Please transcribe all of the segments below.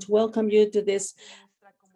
Welcome you to this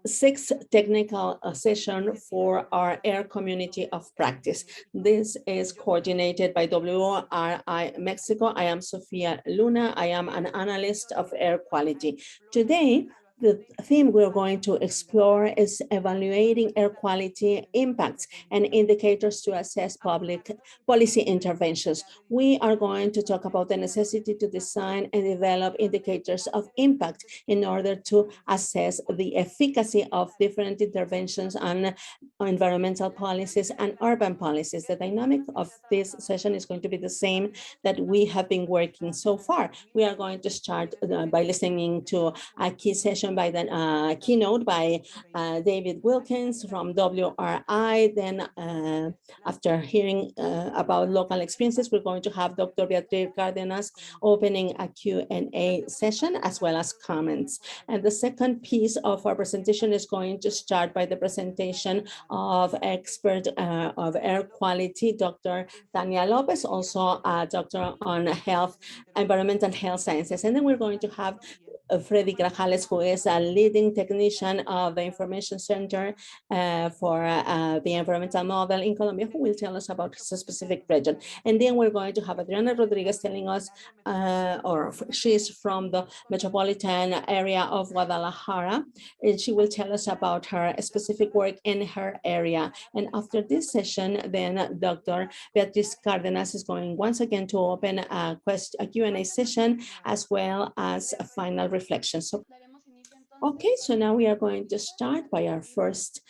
sixth technical session for our air community of practice. This is coordinated by WRI Mexico. I am Sofia Luna. I am an analyst of air quality. Today, the theme we're going to explore is evaluating air quality impacts and indicators to assess public policy interventions. We are going to talk about the necessity to design and develop indicators of impact in order to assess the efficacy of different interventions on environmental policies and urban policies. The dynamic of this session is going to be the same that we have been working so far. We are going to start by listening to a key session by the keynote by David Wilkings from WRI. Then after hearing about local experiences, we're going to have Dr. Beatriz Cárdenas opening a Q&A session as well as comments. And the second piece of our presentation is going to start by the presentation of expert of air quality, Dr. Tania Lopez, also a doctor on environmental health sciences. And then we're going to have Fredy Grajales, who is a leading technician of the Information Center for the Environmental Model in Colombia, who will tell us about his specific region. And then we're going to have Adriana Rodriguez telling us, or she's from the Metropolitan area of Guadalajara, and she will tell us about her specific work in her area. And after this session, then Dr. Beatriz Cárdenas is going once again to open a Q&A session as well as a final reflection. So, okay, so now we are going to start by our first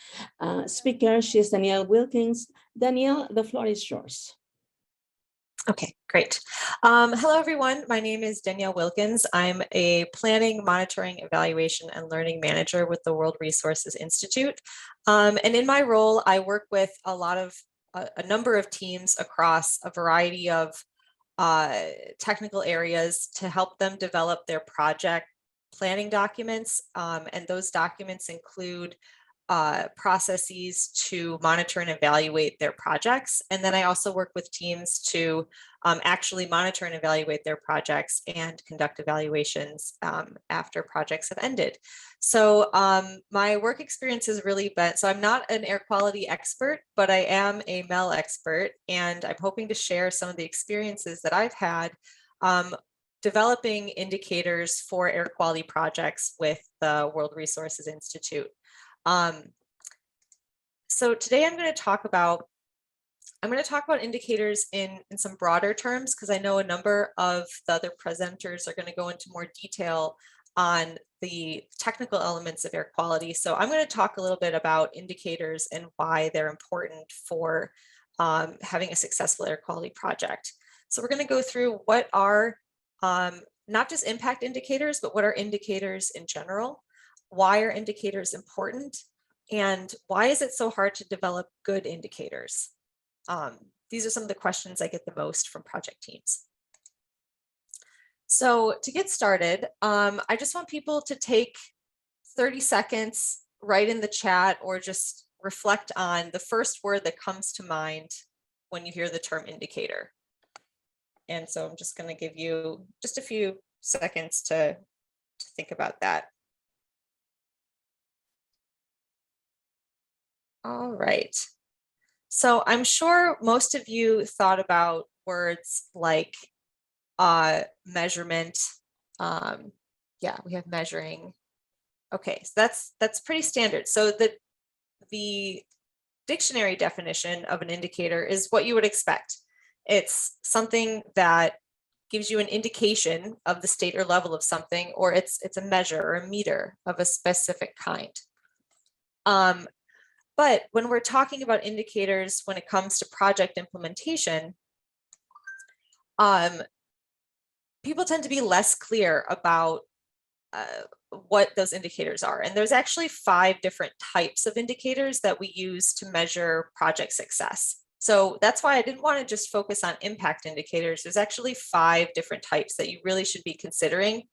speaker. She is Danielle Wilkings. Danielle, the floor is yours. Okay, great. Hello, everyone. My name is Danielle Wilkins. I'm a planning, monitoring, evaluation, and learning manager with the World Resources Institute. And in my role, I work with a number of teams across a variety of technical areas to help them develop their project planning documents. And those documents include processes to monitor and evaluate their projects. And then I also work with teams to actually monitor and evaluate their projects and conduct evaluations after projects have ended. So my work experience has really been, so I'm not an air quality expert, but I am a MEL expert, and I'm hoping to share some of the experiences that I've had developing indicators for air quality projects with the World Resources Institute. So today I'm going to talk about indicators in some broader terms, because I know a number of the other presenters are going to go into more detail on the technical elements of air quality. So I'm going to talk a little bit about indicators and why they're important for having a successful air quality project. So we're going to go through what are not just impact indicators, but what are indicators in general? Why are indicators important? And why is it so hard to develop good indicators? These are some of the questions I get the most from project teams. So to get started, I just want people to take 30 seconds, write in the chat, or just reflect on the first word that comes to mind when you hear the term indicator. And so I'm just going to give you just a few seconds to think about that. All right. So I'm sure most of you thought about words like measurement. Yeah, we have measuring. Okay, so that's pretty standard. So the dictionary definition of an indicator is what you would expect. It's something that gives you an indication of the state or level of something, or it's a measure or a meter of a specific kind. But when we're talking about indicators, when it comes to project implementation, people tend to be less clear about what those indicators are. And there's actually 5 different types of indicators that we use to measure project success. So that's why I didn't want to just focus on impact indicators. There's actually 5 different types that you really should be considering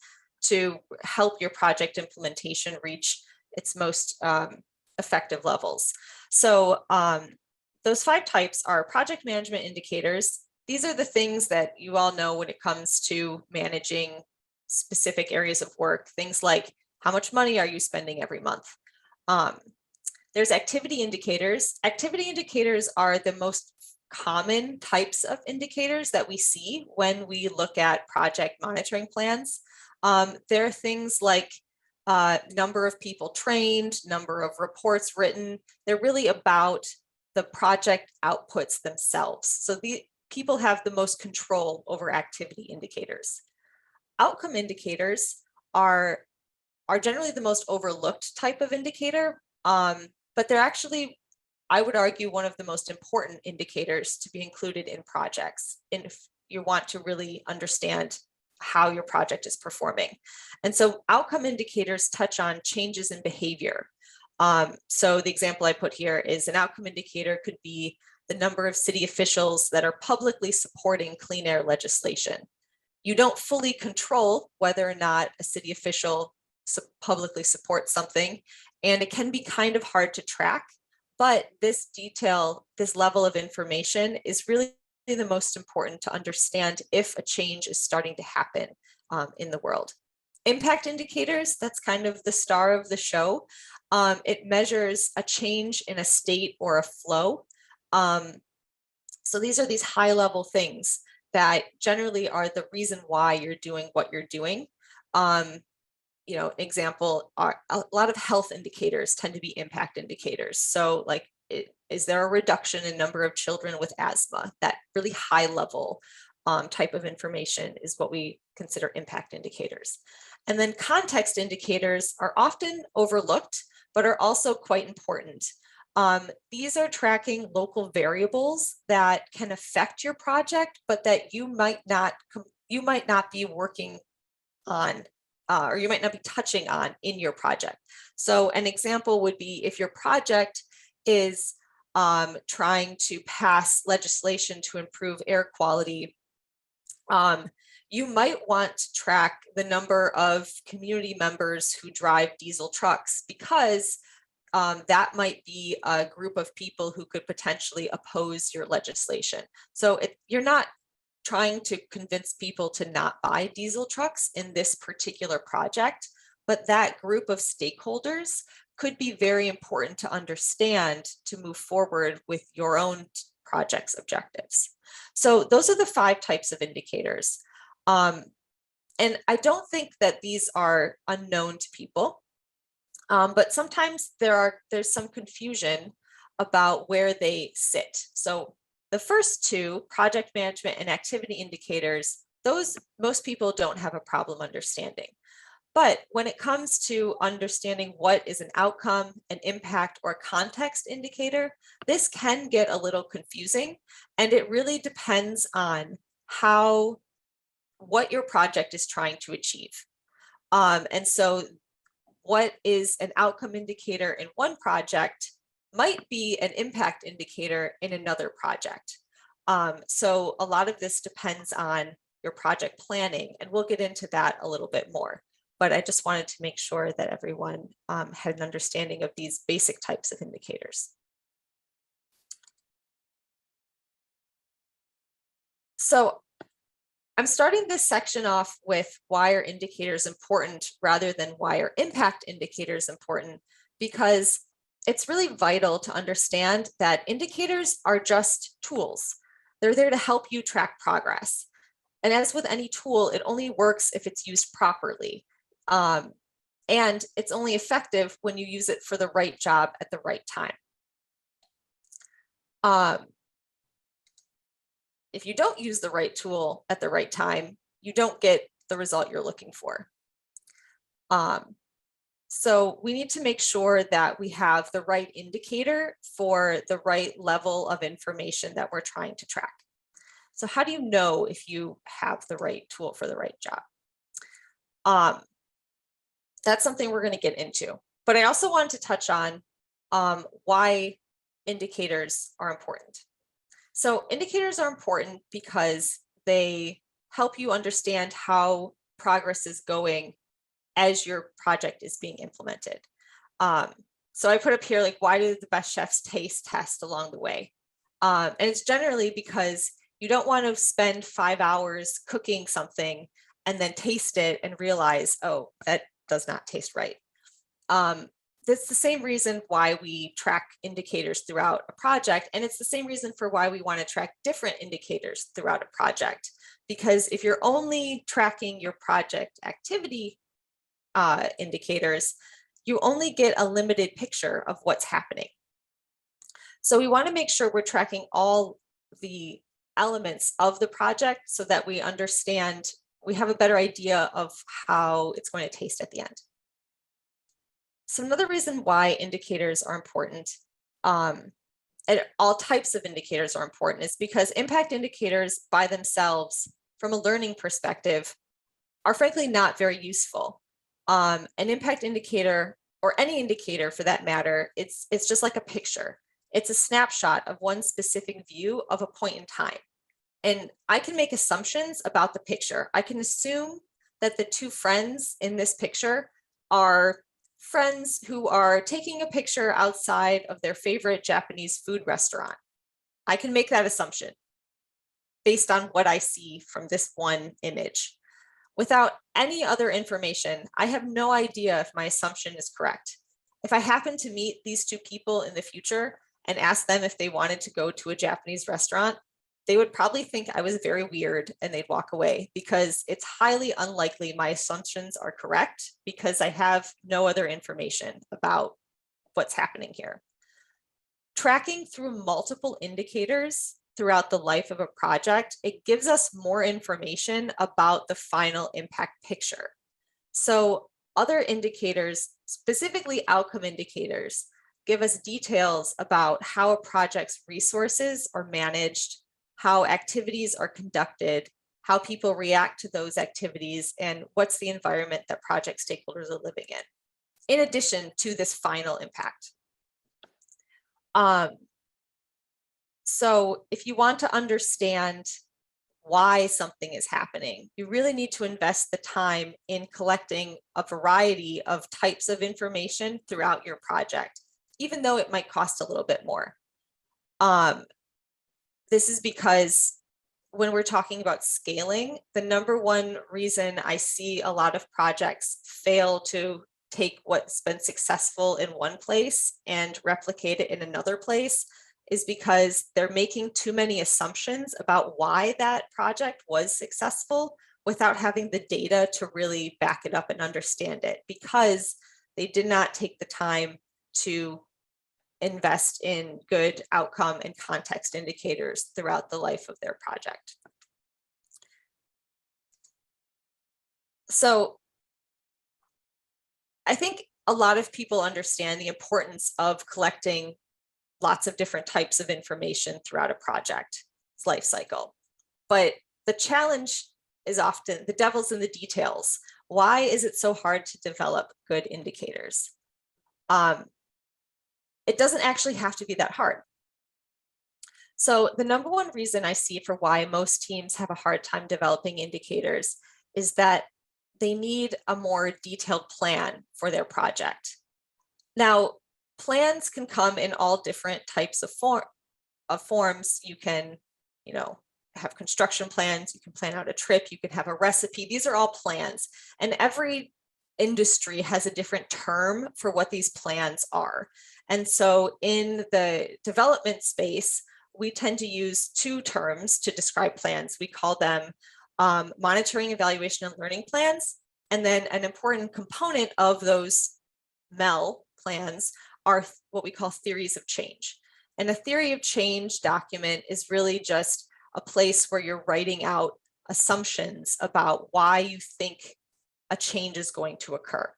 to help your project implementation reach its most effective levels. So those 5 types are project management indicators. These are the things that you all know when it comes to managing specific areas of work, things like how much money are you spending every month? There's activity indicators. Activity indicators are the most common types of indicators that we see when we look at project monitoring plans. There are things like number of people trained, number of reports written. They're really about the project outputs themselves. So the people have the most control over activity indicators. Outcome indicators are generally the most overlooked type of indicator, but they're actually, I would argue, one of the most important indicators to be included in projects if you want to really understand how your project is performing. And so outcome indicators touch on changes in behavior. So the example I put here is an outcome indicator could be the number of city officials that are publicly supporting clean air legislation. You don't fully control whether or not a city official publicly supports something, and it can be kind of hard to track, but this detail, this level of information is really the most important to understand if a change is starting to happen in the world. Impact indicators, that's kind of the star of the show. It measures a change in a state or a flow. So these are these high level things that generally are the reason why you're doing what you're doing. You know, example, are a lot of health indicators tend to be impact indicators. So like, is there a reduction in number of children with asthma? That really high level type of information is what we consider impact indicators. And then context indicators are often overlooked, but are also quite important. These are tracking local variables that can affect your project, but that you might not be working on, or you might not be touching on in your project. So an example would be if your project is trying to pass legislation to improve air quality, you might want to track the number of community members who drive diesel trucks, because that might be a group of people who could potentially oppose your legislation. So you're not trying to convince people to not buy diesel trucks in this particular project, but that group of stakeholders could be very important to understand to move forward with your own project's objectives. So those are the 5 types of indicators. And I don't think that these are unknown to people, but sometimes there's some confusion about where they sit. So the first 2, project management and activity indicators, those most people don't have a problem understanding. But when it comes to understanding what is an outcome, an impact, or context indicator, this can get a little confusing, and it really depends on what your project is trying to achieve. And so what is an outcome indicator in one project might be an impact indicator in another project. So a lot of this depends on your project planning, and we'll get into that a little bit more. But I just wanted to make sure that everyone had an understanding of these basic types of indicators. So I'm starting this section off with why are indicators important rather than why are impact indicators important, because it's really vital to understand that indicators are just tools. They're there to help you track progress. And as with any tool, it only works if it's used properly. And it's only effective when you use it for the right job at the right time. If you don't use the right tool at the right time, you don't get the result you're looking for. So we need to make sure that we have the right indicator for the right level of information that we're trying to track. So how do you know if you have the right tool for the right job? That's something we're going to get into. But I also wanted to touch on why indicators are important. So indicators are important because they help you understand how progress is going as your project is being implemented. So I put up here, like, why do the best chefs taste test along the way? And it's generally because you don't want to spend 5 hours cooking something and then taste it and realize, oh, that does not taste right. That's the same reason why we track indicators throughout a project. And it's the same reason for why we want to track different indicators throughout a project. Because if you're only tracking your project activity indicators, you only get a limited picture of what's happening. So we want to make sure we're tracking all the elements of the project so that we understand, we have a better idea of how it's going to taste at the end. So another reason why indicators are important, and all types of indicators are important, is because impact indicators by themselves, from a learning perspective, are frankly not very useful. An impact indicator, or any indicator for that matter, it's just like a picture. It's a snapshot of one specific view of a point in time. And I can make assumptions about the picture. I can assume that the two friends in this picture are friends who are taking a picture outside of their favorite Japanese food restaurant. I can make that assumption based on what I see from this one image. Without any other information, I have no idea if my assumption is correct. If I happen to meet these two people in the future and ask them if they wanted to go to a Japanese restaurant, they would probably think I was very weird and they'd walk away, because it's highly unlikely my assumptions are correct because I have no other information about what's happening here. Tracking through multiple indicators throughout the life of a project, it gives us more information about the final impact picture. So other indicators, specifically outcome indicators, give us details about how a project's resources are managed, how activities are conducted, how people react to those activities, and what's the environment that project stakeholders are living in addition to this final impact. So if you want to understand why something is happening, you really need to invest the time in collecting a variety of types of information throughout your project, even though it might cost a little bit more. This is because when we're talking about scaling, the number one reason I see a lot of projects fail to take what's been successful in one place and replicate it in another place is because they're making too many assumptions about why that project was successful without having the data to really back it up and understand it, because they did not take the time to invest in good outcome and context indicators throughout the life of their project. So I think a lot of people understand the importance of collecting lots of different types of information throughout a project's life cycle. But the challenge is often the devil's in the details. Why is it so hard to develop good indicators? It doesn't actually have to be that hard. So the number one reason I see for why most teams have a hard time developing indicators is that they need a more detailed plan for their project. Now, plans can come in all different types of forms. You can, have construction plans, you can plan out a trip, you can have a recipe. These are all plans, and every industry has a different term for what these plans are. And so in the development space, we tend to use two terms to describe plans. We call them monitoring, evaluation, and learning plans. And then an important component of those MEL plans are what we call theories of change. And a theory of change document is really just a place where you're writing out assumptions about why you think a change is going to occur.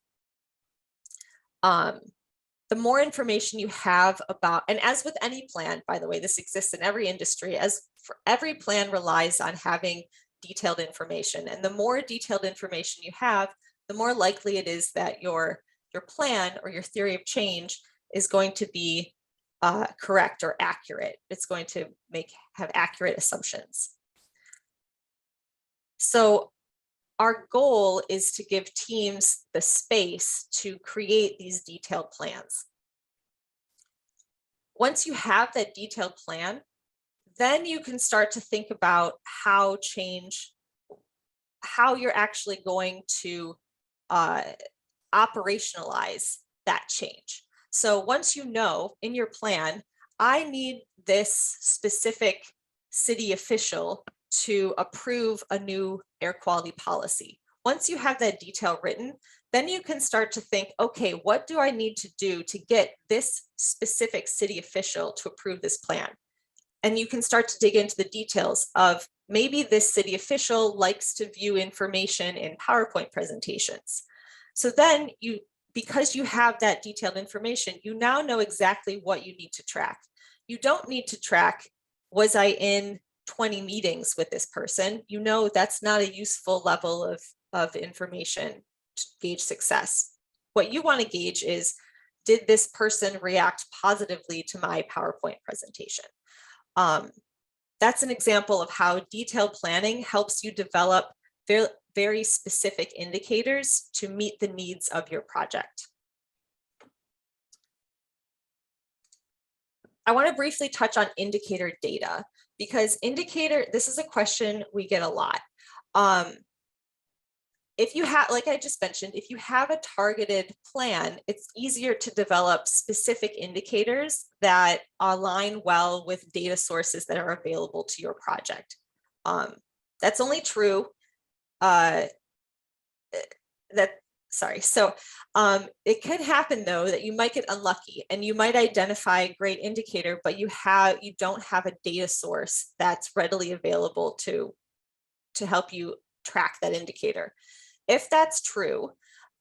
The more information you have about, and as with any plan, by the way, this exists in every industry, as for every plan relies on having detailed information. And the more detailed information you have, the more likely it is that your plan or your theory of change is going to be correct or accurate. It's going to have accurate assumptions. So our goal is to give teams the space to create these detailed plans. Once you have that detailed plan, then you can start to think about how you're actually going to operationalize that change. So once you know in your plan, I need this specific city official to approve a new air quality policy. Once you have that detail written, then you can start to think, okay, what do I need to do to get this specific city official to approve this plan? And you can start to dig into the details of maybe this city official likes to view information in PowerPoint presentations. So then because you have that detailed information, you now know exactly what you need to track. You don't need to track, was I in 20 meetings with this person? You know that's not a useful level of information to gauge success. What you want to gauge is, did this person react positively to my PowerPoint presentation? That's an example of how detailed planning helps you develop very specific indicators to meet the needs of your project. I want to briefly touch on indicator data, because this is a question we get a lot. If you have, like I just mentioned, if you have a targeted plan, it's easier to develop specific indicators that align well with data sources that are available to your project. That's only true. It could happen though that you might get unlucky and you might identify a great indicator, but you don't have a data source that's readily available to help you track that indicator. If that's true,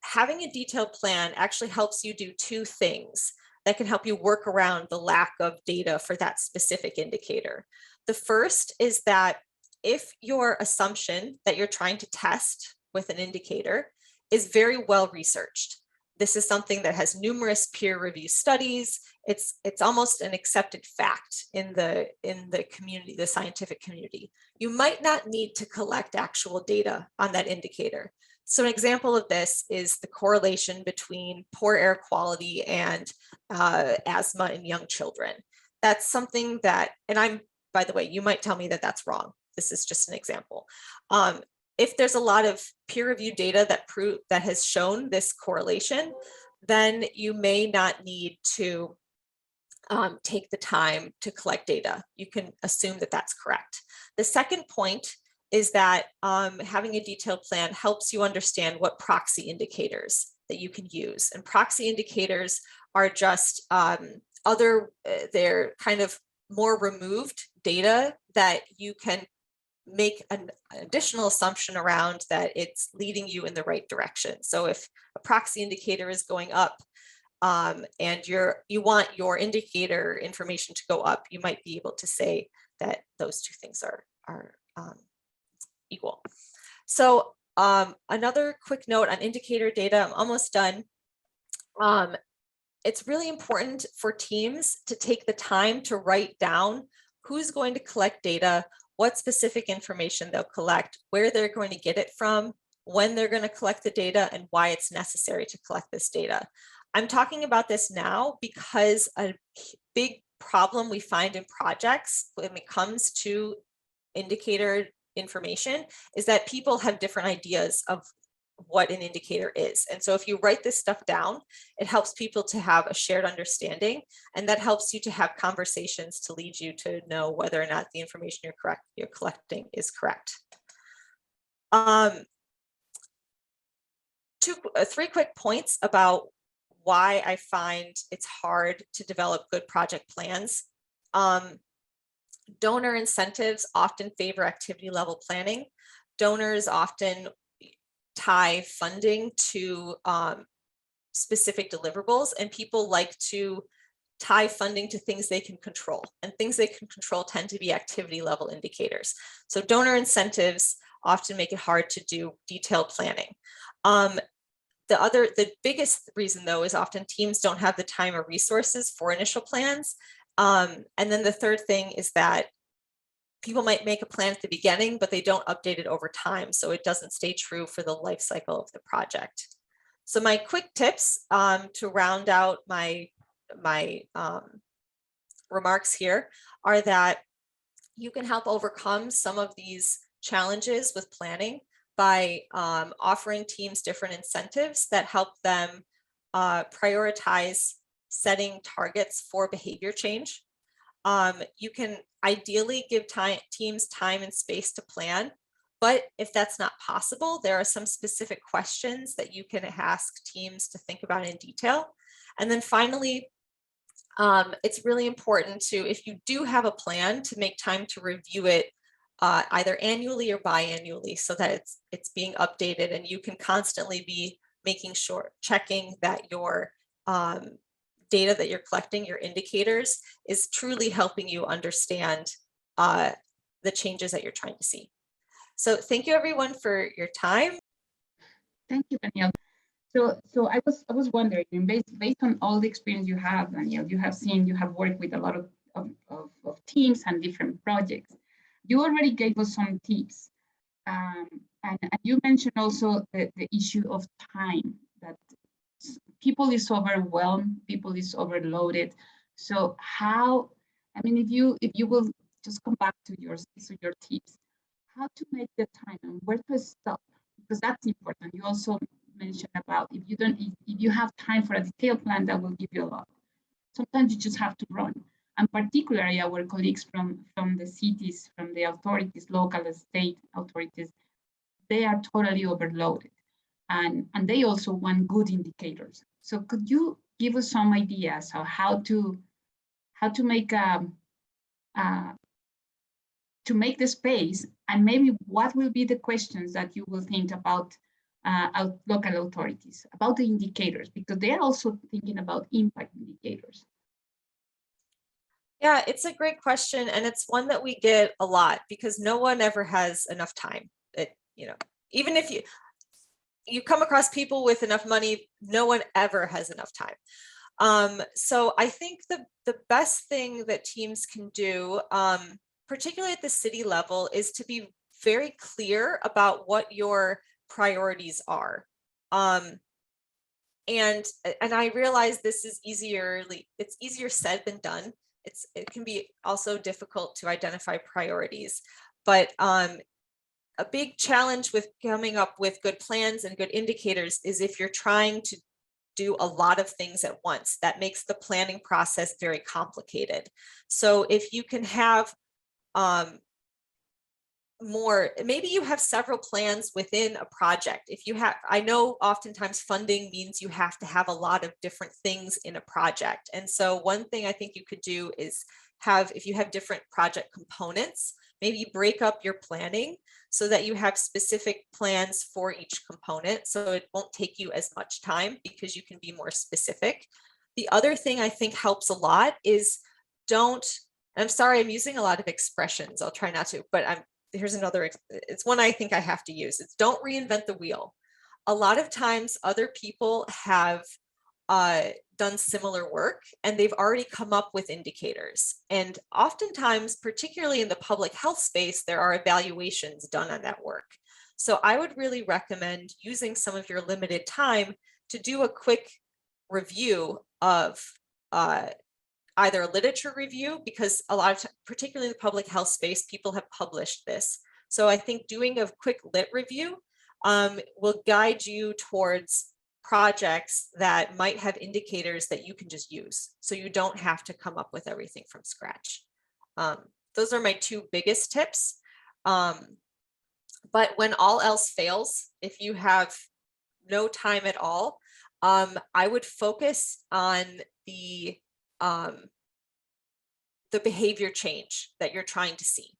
having a detailed plan actually helps you do two things that can help you work around the lack of data for that specific indicator. The first is that if your assumption that you're trying to test with an indicator is very well researched, this is something that has numerous peer review studies. It's almost an accepted fact in the community, the scientific community. You might not need to collect actual data on that indicator. So an example of this is the correlation between poor air quality and asthma in young children. That's something that, and by the way, you might tell me that that's wrong. This is just an example. If there's a lot of peer-reviewed data that has shown this correlation, then you may not need to take the time to collect data. You can assume that that's correct. The second point is that having a detailed plan helps you understand what proxy indicators that you can use. And proxy indicators are just they're kind of more removed data that you can make an additional assumption around that it's leading you in the right direction. So if a proxy indicator is going up and you want your indicator information to go up, you might be able to say that those two things are equal. So another quick note on indicator data, I'm almost done. It's really important for teams to take the time to write down who's going to collect data, what specific information they'll collect, where they're going to get it from, when they're going to collect the data, and why it's necessary to collect this data. I'm talking about this now because a big problem we find in projects when it comes to indicator information is that people have different ideas of what an indicator is. And so if you write this stuff down, it helps people to have a shared understanding, and that helps you to have conversations to lead you to know whether or not the information you're collecting is correct. Three quick points about why I find it's hard to develop good project plans. Donor incentives often favor activity level planning. Donors often tie funding to specific deliverables, and people like to tie funding to things they can control, and things they can control tend to be activity level indicators. So donor incentives often make it hard to do detailed planning. The biggest reason though is often teams don't have the time or resources for initial plans. And then the third thing is that people might make a plan at the beginning, but they don't update it over time, so it doesn't stay true for the life cycle of the project. So my quick tips to round out my remarks here are that you can help overcome some of these challenges with planning by offering teams different incentives that help them prioritize setting targets for behavior change. You can ideally give teams time and space to plan, but if that's not possible, there are some specific questions that you can ask teams to think about in detail. And then finally, it's really important to, if you do have a plan, to make time to review it either annually or biannually, so that it's being updated and you can constantly be making sure, checking that your data that you're collecting, your indicators, is truly helping you understand the changes that you're trying to see. So thank you everyone for your time. Thank you, Danielle. So I was wondering, based on all the experience you have, Danielle, you have worked with a lot of teams and different projects. You already gave us some tips. And you mentioned also the issue of time, that people is overwhelmed, people is overloaded. So how, I mean, if you will just come back to your tips, how to make the time and where to stop, because that's important. You also mentioned about if you have time for a detailed plan, that will give you a lot. Sometimes you just have to run. And particularly our colleagues from the cities, from the authorities, local and state authorities, they are totally overloaded. And they also want good indicators. So could you give us some ideas of how to make the space, and maybe what will be the questions that you will think about local authorities, about the indicators, because they're also thinking about impact indicators. Yeah, it's a great question. And it's one that we get a lot because no one ever has enough time. Even if you come across people with enough money, no one ever has enough time. So I think the best thing that teams can do, particularly at the city level, is to be very clear about what your priorities are. And I realize this is it's easier said than done. It can be also difficult to identify priorities, but a big challenge with coming up with good plans and good indicators is if you're trying to do a lot of things at once. That makes the planning process very complicated. So if you can have maybe you have several plans within a project. I know oftentimes funding means you have to have a lot of different things in a project. And so one thing I think you could do is if you have different project components, maybe break up your planning so that you have specific plans for each component. So it won't take you as much time because you can be more specific. The other thing I think helps a lot is I'm sorry, I'm using a lot of expressions. I'll try not to, but here's another, it's one I think I have to use. It's don't reinvent the wheel. A lot of times other people have done similar work and they've already come up with indicators. And oftentimes, particularly in the public health space, there are evaluations done on that work. So I would really recommend using some of your limited time to do a quick review of either a literature review, because a lot of, particularly in the public health space, people have published this. So I think doing a quick lit review will guide you towards projects that might have indicators that you can just use. So you don't have to come up with everything from scratch. Those are my two biggest tips. But when all else fails, if you have no time at all, I would focus on the behavior change that you're trying to see.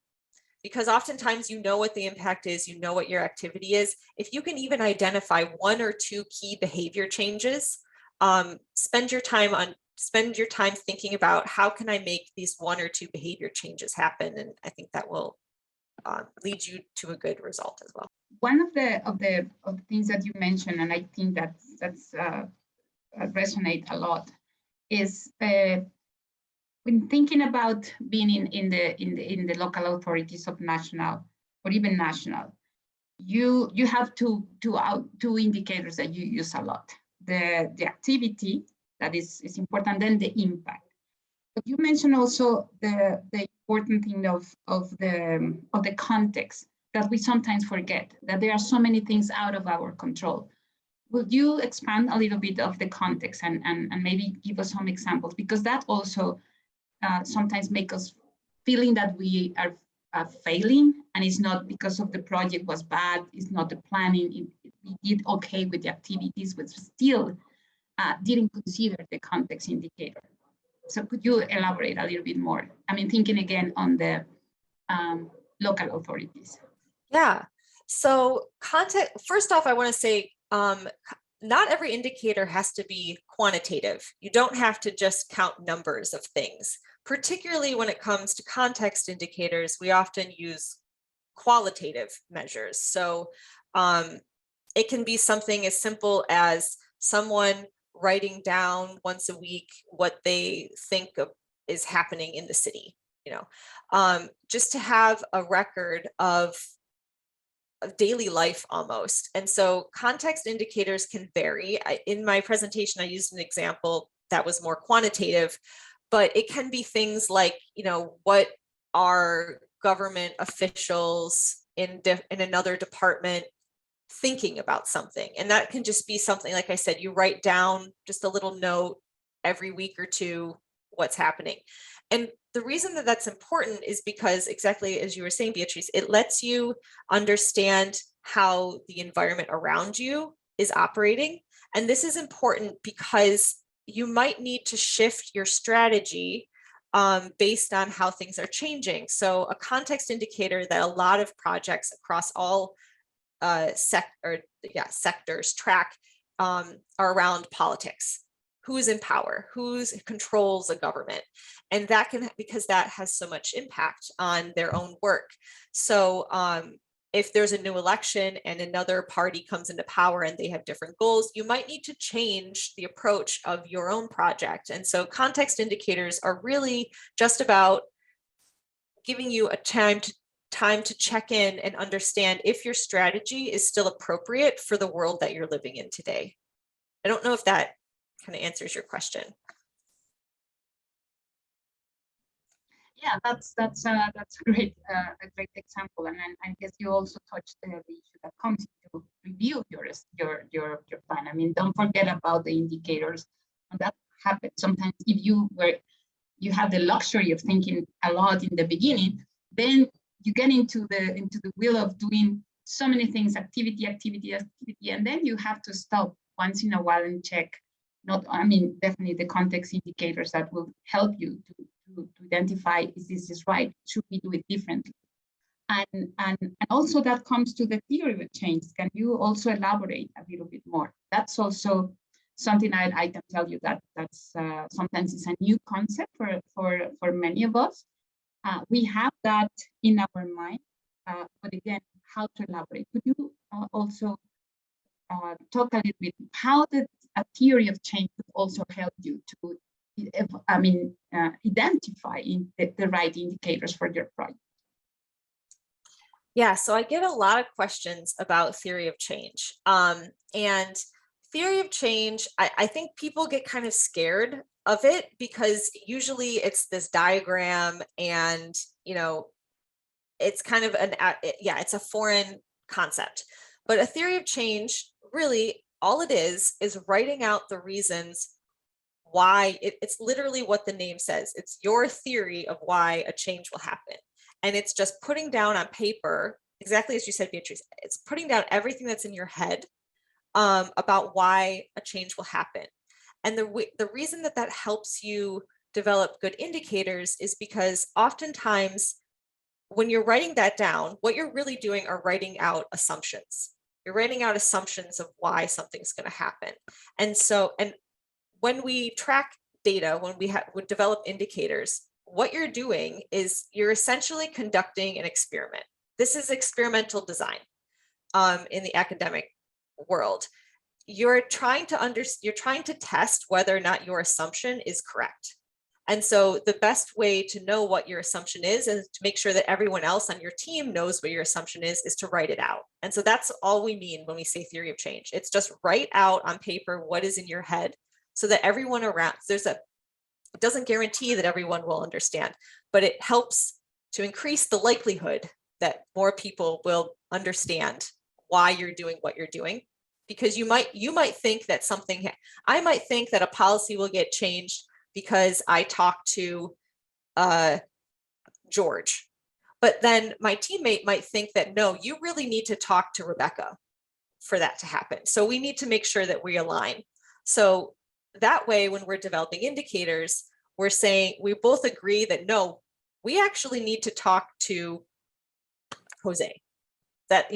Because oftentimes you know what the impact is, you know what your activity is. If you can even identify one or two key behavior changes, spend your time thinking about how can I make these one or two behavior changes happen, and I think that will lead you to a good result as well. One of the things that you mentioned, and I think that's resonate a lot, is when thinking about being in the local authorities of national or even national, you have two indicators that you use a lot: the activity that is important, then the impact. But you mentioned also the important thing of the context that we sometimes forget, that there are so many things out of our control. Would you expand a little bit of the context and maybe give us some examples? Because that also sometimes makes us feeling that we are failing, and it's not because of the project was bad, it's not the planning, we did okay with the activities, but still didn't consider the context indicator. So could you elaborate a little bit more? I mean, thinking again on the local authorities. Yeah, so context, first off, I want to say, not every indicator has to be quantitative. You don't have to just count numbers of things. Particularly when it comes to context indicators, we often use qualitative measures. So it can be something as simple as someone writing down once a week what they think of is happening in the city, you know, just to have a record of daily life almost. And so context indicators can vary. In my presentation, I used an example that was more quantitative, but it can be things like, you know, what are government officials in another department thinking about something? And that can just be something, like I said, you write down just a little note every week or two, what's happening. And the reason that that's important is because, exactly as you were saying, Beatrice, it lets you understand how the environment around you is operating. And this is important because you might need to shift your strategy based on how things are changing. So a context indicator that a lot of projects across all sectors track are around politics. Who is in power, who controls a government, and that can, because that has so much impact on their own work. So if there's a new election and another party comes into power and they have different goals, you might need to change the approach of your own project. And so context indicators are really just about giving you a time to check in and understand if your strategy is still appropriate for the world that you're living in today. I don't know if that kind of answers your question. Yeah, that's a great example, and I guess you also touched the issue that comes to review your plan. I mean, don't forget about the indicators, and that happens sometimes if you have the luxury of thinking a lot in the beginning, then you get into the wheel of doing so many things, activity, and then you have to stop once in a while and check. Definitely the context indicators that will help you to identify, is this right? Should we do it differently? And also that comes to the theory of change. Can you also elaborate a little bit more? That's also something I can tell you that's sometimes it's a new concept for many of us. We have that in our mind, but again, how to elaborate? Could you also talk a little bit how a theory of change could also help you to, identify the right indicators for your project? Yeah, so I get a lot of questions about theory of change. And theory of change, I think people get kind of scared of it because usually it's this diagram and, you know, it's kind of it's a foreign concept. But a theory of change, really, all it is writing out the reasons why. It's literally what the name says. It's your theory of why a change will happen. And it's just putting down on paper, exactly as you said, Beatrice, it's putting down everything that's in your head about why a change will happen. And the reason that helps you develop good indicators is because oftentimes when you're writing that down, what you're really doing are writing out assumptions. You're writing out assumptions of why something's going to happen. And when we track data, when we would develop indicators, what you're doing is you're essentially conducting an experiment. This is experimental design in the academic world. You're trying to test whether or not your assumption is correct. And so the best way to know what your assumption is and to make sure that everyone else on your team knows what your assumption is to write it out. And so that's all we mean when we say theory of change. It's just write out on paper what is in your head so that everyone around, there's a It doesn't guarantee that everyone will understand, but it helps to increase the likelihood that more people will understand why you're doing what you're doing. Because you might think that I might think that a policy will get changed because I talked to George. But then my teammate might think that, no, you really need to talk to Rebecca for that to happen. So we need to make sure that we align. So that way, when we're developing indicators, we're saying, we both agree that, no, we actually need to talk to Jose. That,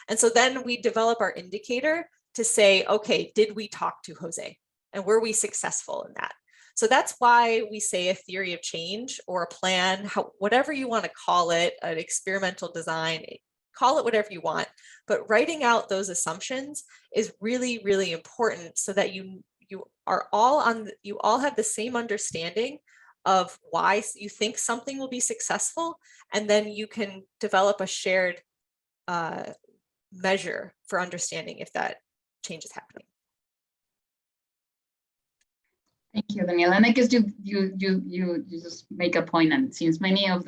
and so then we develop our indicator to say, okay, did we talk to Jose? And were we successful in that? So that's why we say a theory of change or a plan, whatever you want to call it, an experimental design, call it whatever you want. But writing out those assumptions is really, really important so that you all have the same understanding of why you think something will be successful, and then you can develop a shared measure for understanding if that change is happening. Thank you, Danielle. And I guess you just make a point, and since many of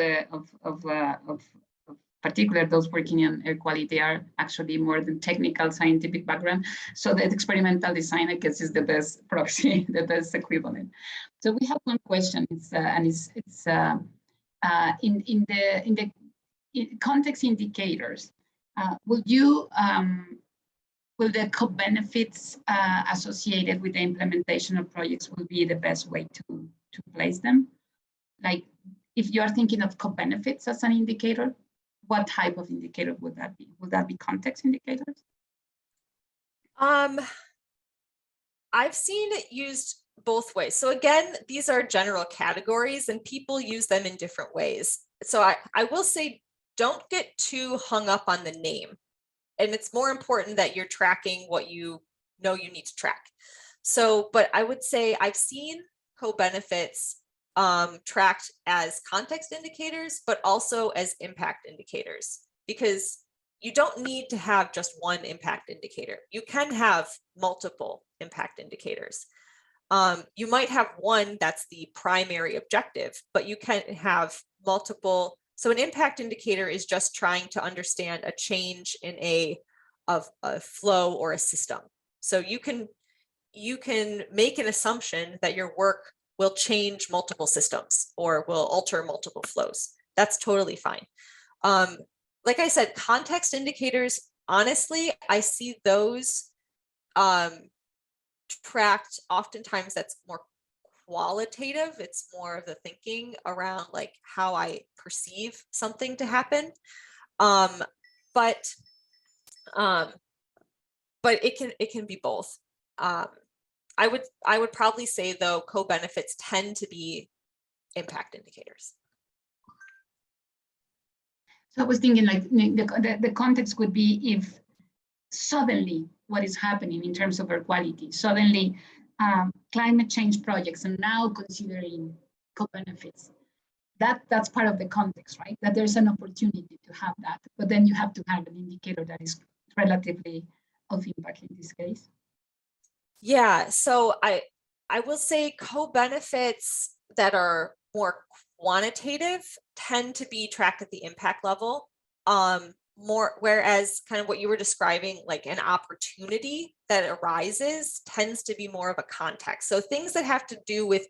particular those working in air quality are actually more than technical scientific background, so that experimental design, I guess, is the best proxy, the best equivalent. So we have one question, in the context indicators. Will the co-benefits associated with the implementation of projects will be the best way to place them? Like, if you are thinking of co-benefits as an indicator, what type of indicator would that be? Would that be context indicators? I've seen it used both ways. So again, these are general categories and people use them in different ways. So I will say, don't get too hung up on the name. And it's more important that you're tracking what you know you need to track. So, but I would say I've seen co-benefits tracked as context indicators, but also as impact indicators, because you don't need to have just one impact indicator. You can have multiple impact indicators. You might have one that's the primary objective, but you can have multiple. So an impact indicator is just trying to understand a change in a flow or a system. So you can make an assumption that your work will change multiple systems or will alter multiple flows. That's totally fine. Like I said, context indicators, honestly, I see those tracked oftentimes. That's more qualitative. It's more of the thinking around like how I perceive something to happen. But it can be both. I would probably say though, co-benefits tend to be impact indicators. So I was thinking like the context would be if suddenly what is happening in terms of air quality, suddenly climate change projects are now considering co-benefits. That's part of the context, right? That there's an opportunity to have that, but then you have to have an indicator that is relatively of impact in this case. Yeah, so I will say co-benefits that are more quantitative tend to be tracked at the impact level. Whereas kind of what you were describing, like an opportunity that arises tends to be more of a context. So things that have to do with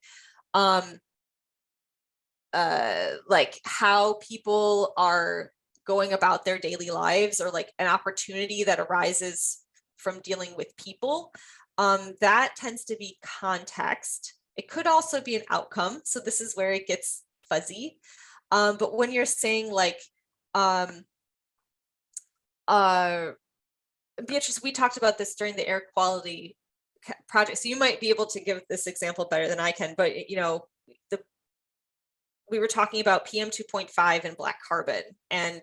like how people are going about their daily lives, or like an opportunity that arises from dealing with people, that tends to be context. It could also be an outcome. So this is where it gets fuzzy. But when you're saying like, Beatrice, we talked about this during the air quality project, so you might be able to give this example better than I can, but we were talking about PM 2.5 and black carbon, and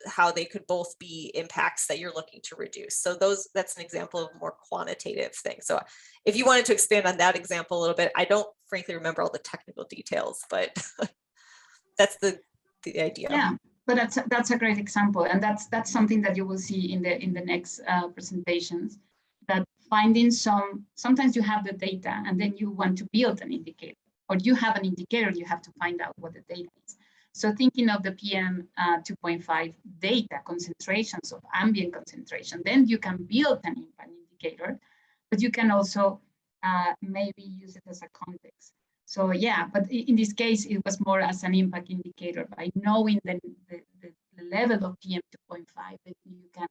how they could both be impacts that you're looking to reduce. So that's an example of a more quantitative thing. So if you wanted to expand on that example a little bit, I don't frankly remember all the technical details, but that's the idea. Yeah. But that's a great example, and that's something that you will see in the next presentations. That finding sometimes you have the data, and then you want to build an indicator. or you have an indicator, you have to find out what the data is. So thinking of the PM 2.5 data concentrations of ambient concentration, then you can build an impact indicator, but you can also maybe use it as a context. So yeah, but in this case, it was more as an impact indicator. By knowing the level of PM 2.5, that you can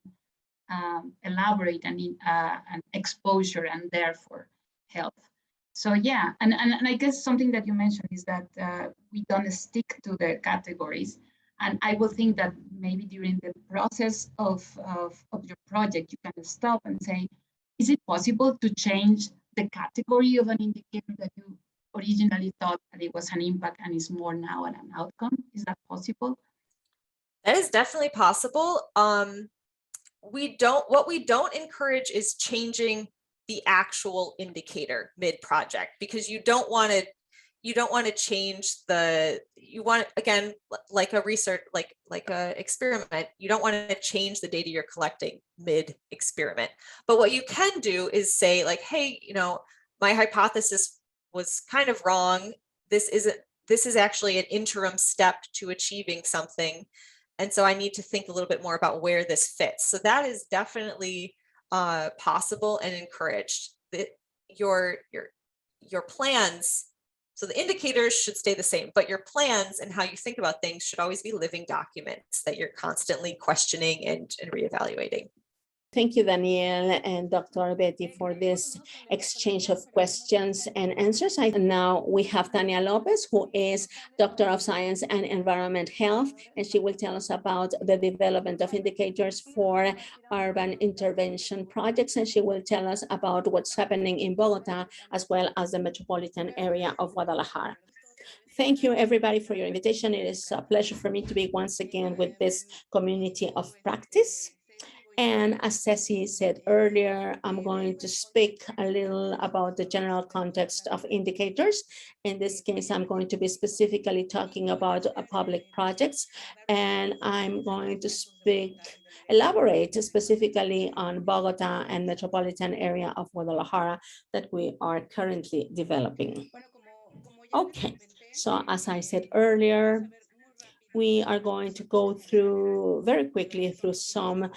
elaborate an exposure and therefore health. So yeah, and I guess something that you mentioned is that we don't stick to the categories. And I will think that maybe during the process of your project, you can stop and say, is it possible to change the category of an indicator that you originally thought that it was an impact and is more now an outcome? Is that possible? That is definitely possible. What we don't encourage is changing the actual indicator mid-project, because you don't want to change you want, again, like a research, like a experiment, you don't want to change the data you're collecting mid-experiment. But what you can do is say, like, hey, my hypothesis was kind of wrong. This is actually an interim step to achieving something. And so I need to think a little bit more about where this fits. So that is definitely possible and encouraged. Your plans, so the indicators should stay the same, but your plans and how you think about things should always be living documents that you're constantly questioning and reevaluating. Thank you, Danielle and Dr. Betty, for this exchange of questions and answers. Now we have Tania Lopez, who is Doctor of Science and Environment Health, and she will tell us about the development of indicators for urban intervention projects, and she will tell us about what's happening in Bogota, as well as the metropolitan area of Guadalajara. Thank you, everybody, for your invitation. It is a pleasure for me to be once again with this community of practice. And as Ceci said earlier, I'm going to speak a little about the general context of indicators. In this case, I'm going to be specifically talking about public projects, and I'm going to elaborate specifically on Bogota and metropolitan area of Guadalajara that we are currently developing. Okay, so as I said earlier, we are going to go through very quickly through some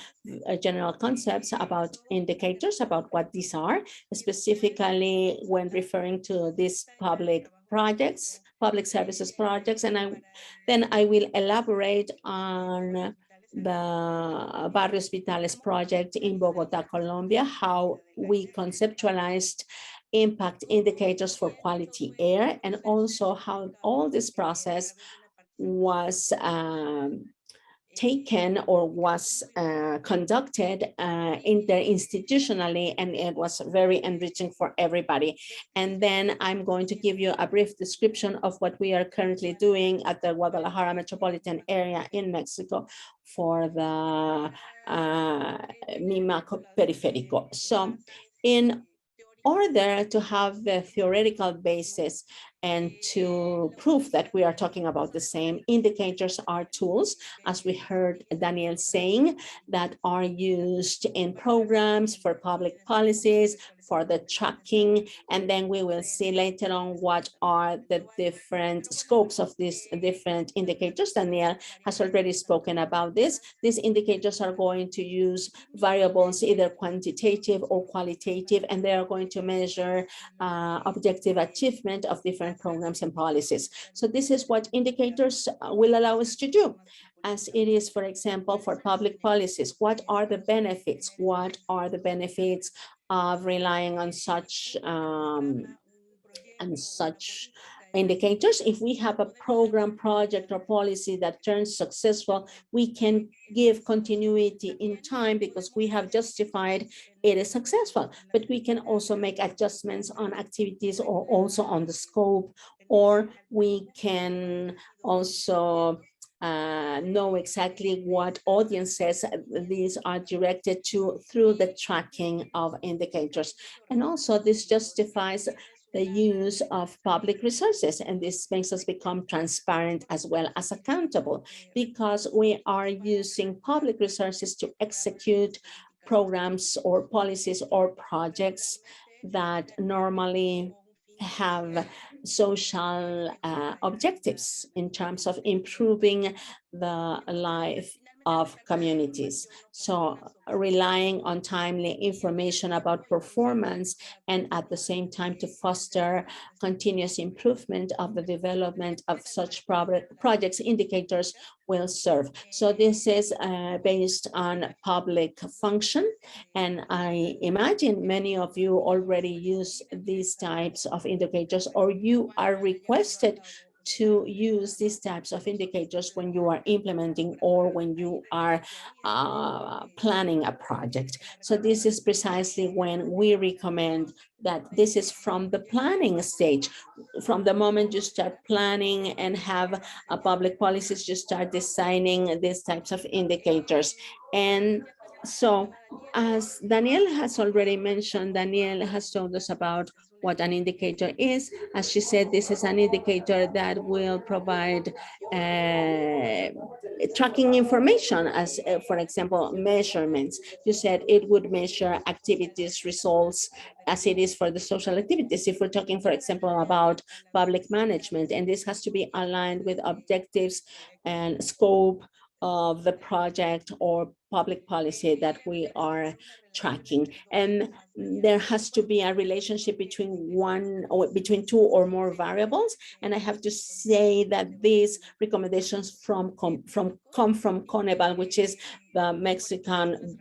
general concepts about indicators, about what these are, specifically when referring to these public projects, public services projects, and then I will elaborate on the Barrios Vitales project in Bogota, Colombia, how we conceptualized impact indicators for quality air, and also how all this process was taken or was conducted interinstitutionally, and it was very enriching for everybody. And then I'm going to give you a brief description of what we are currently doing at the Guadalajara metropolitan area in Mexico for the IMEPLAN Periférico. So in order to have the theoretical basis and to prove that we are talking about the same, indicators are tools, as we heard Danielle saying, that are used in programs for public policies, for the tracking, and then we will see later on what are the different scopes of these different indicators. Danielle has already spoken about this. These indicators are going to use variables, either quantitative or qualitative, and they are going to measure objective achievement of different programs and policies. So this is what indicators will allow us to do. As it is, for example, for public policies, what are the benefits? What are the benefits of relying on such indicators? If we have a program, project, or policy that turns successful, we can give continuity in time because we have justified it is successful. But we can also make adjustments on activities or also on the scope, or we can also know exactly what audiences these are directed to through the tracking of indicators. And also this justifies the use of public resources, and this makes us become transparent as well as accountable, because we are using public resources to execute programs or policies or projects that normally have social objectives in terms of improving the life of communities. So relying on timely information about performance and at the same time to foster continuous improvement of the development of such projects, indicators will serve. So this is based on public function. And I imagine many of you already use these types of indicators, or you are requested to use these types of indicators when you are implementing or when you are planning a project. So this is precisely when we recommend that this is from the planning stage. From the moment you start planning and have a public policies, you start designing these types of indicators. And so as Danielle has already mentioned, Danielle has told us about what an indicator is. As she said, this is an indicator that will provide tracking information as, for example, measurements. You said it would measure activities, results, as it is for the social activities. If we're talking, for example, about public management, and this has to be aligned with objectives and scope of the project or public policy that we are tracking. And there has to be a relationship between between two or more variables. And I have to say that these recommendations come from Coneval, which is the Mexican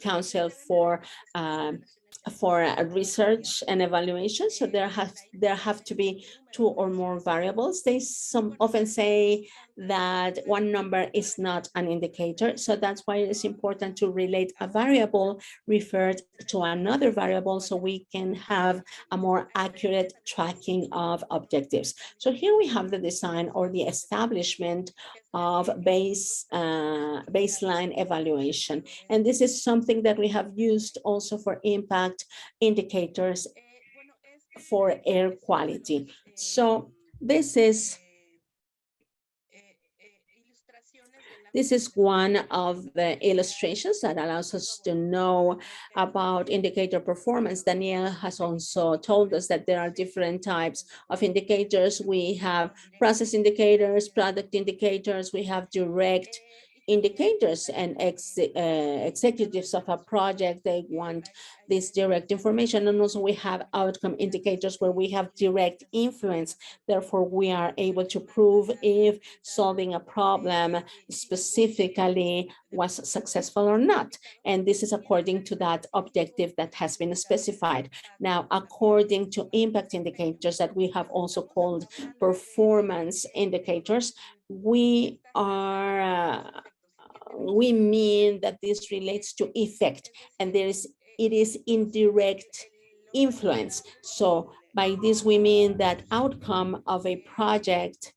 Council for research and evaluation. So there have to be two or more variables. They often say that one number is not an indicator. So that's why it's important to relate a variable referred to another variable so we can have a more accurate tracking of objectives. So here we have the design or the establishment of baseline evaluation. And this is something that we have used also for impact indicators for air quality. So this is one of the illustrations that allows us to know about indicator performance. Danielle has also told us that there are different types of indicators. We have process indicators, product indicators, we have direct indicators, and executives of a project, they want this direct information. And also we have outcome indicators where we have direct influence. Therefore, we are able to prove if solving a problem specifically was successful or not. And this is according to that objective that has been specified. Now, according to impact indicators that we have also called performance indicators, we mean that this relates to effect, and it is indirect influence. So by this, we mean that outcome of a project.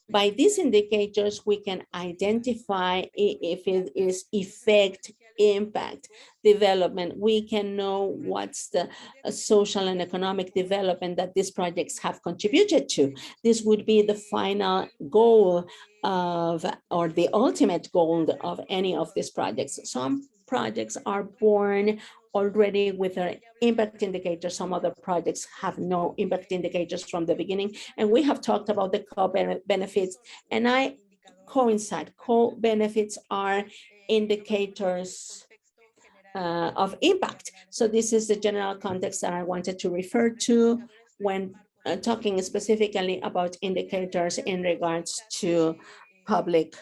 By these indicators, we can identify if it is effect, impact, development. We can know what's the social and economic development that these projects have contributed to. This would be the final goal of, or the ultimate goal of any of these projects. Some projects are born already with their impact indicators. Some other projects have no impact indicators from the beginning. And we have talked about the co-benefits, and I coincide. Co-benefits are indicators of impact. So this is the general context that I wanted to refer to when talking specifically about indicators in regards to public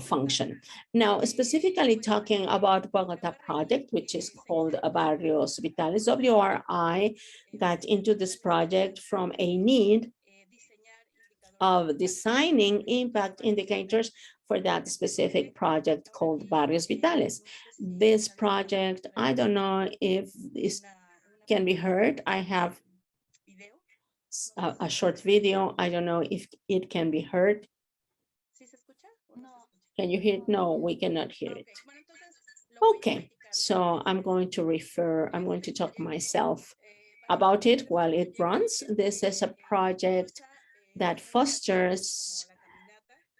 function. Now, specifically talking about Bogota project, which is called Barrios Vitales, WRI got into this project from a need of designing impact indicators for that specific project called Barrios Vitales. This project, I don't know if this can be heard. I have a short video. I don't know if it can be heard. Can you hear it? No, we cannot hear it. Okay, so I'm going to talk myself about it while it runs. This is a project that fosters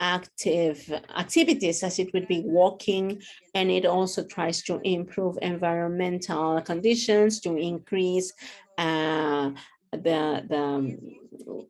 active activities, as it would be walking, and it also tries to improve environmental conditions to increase the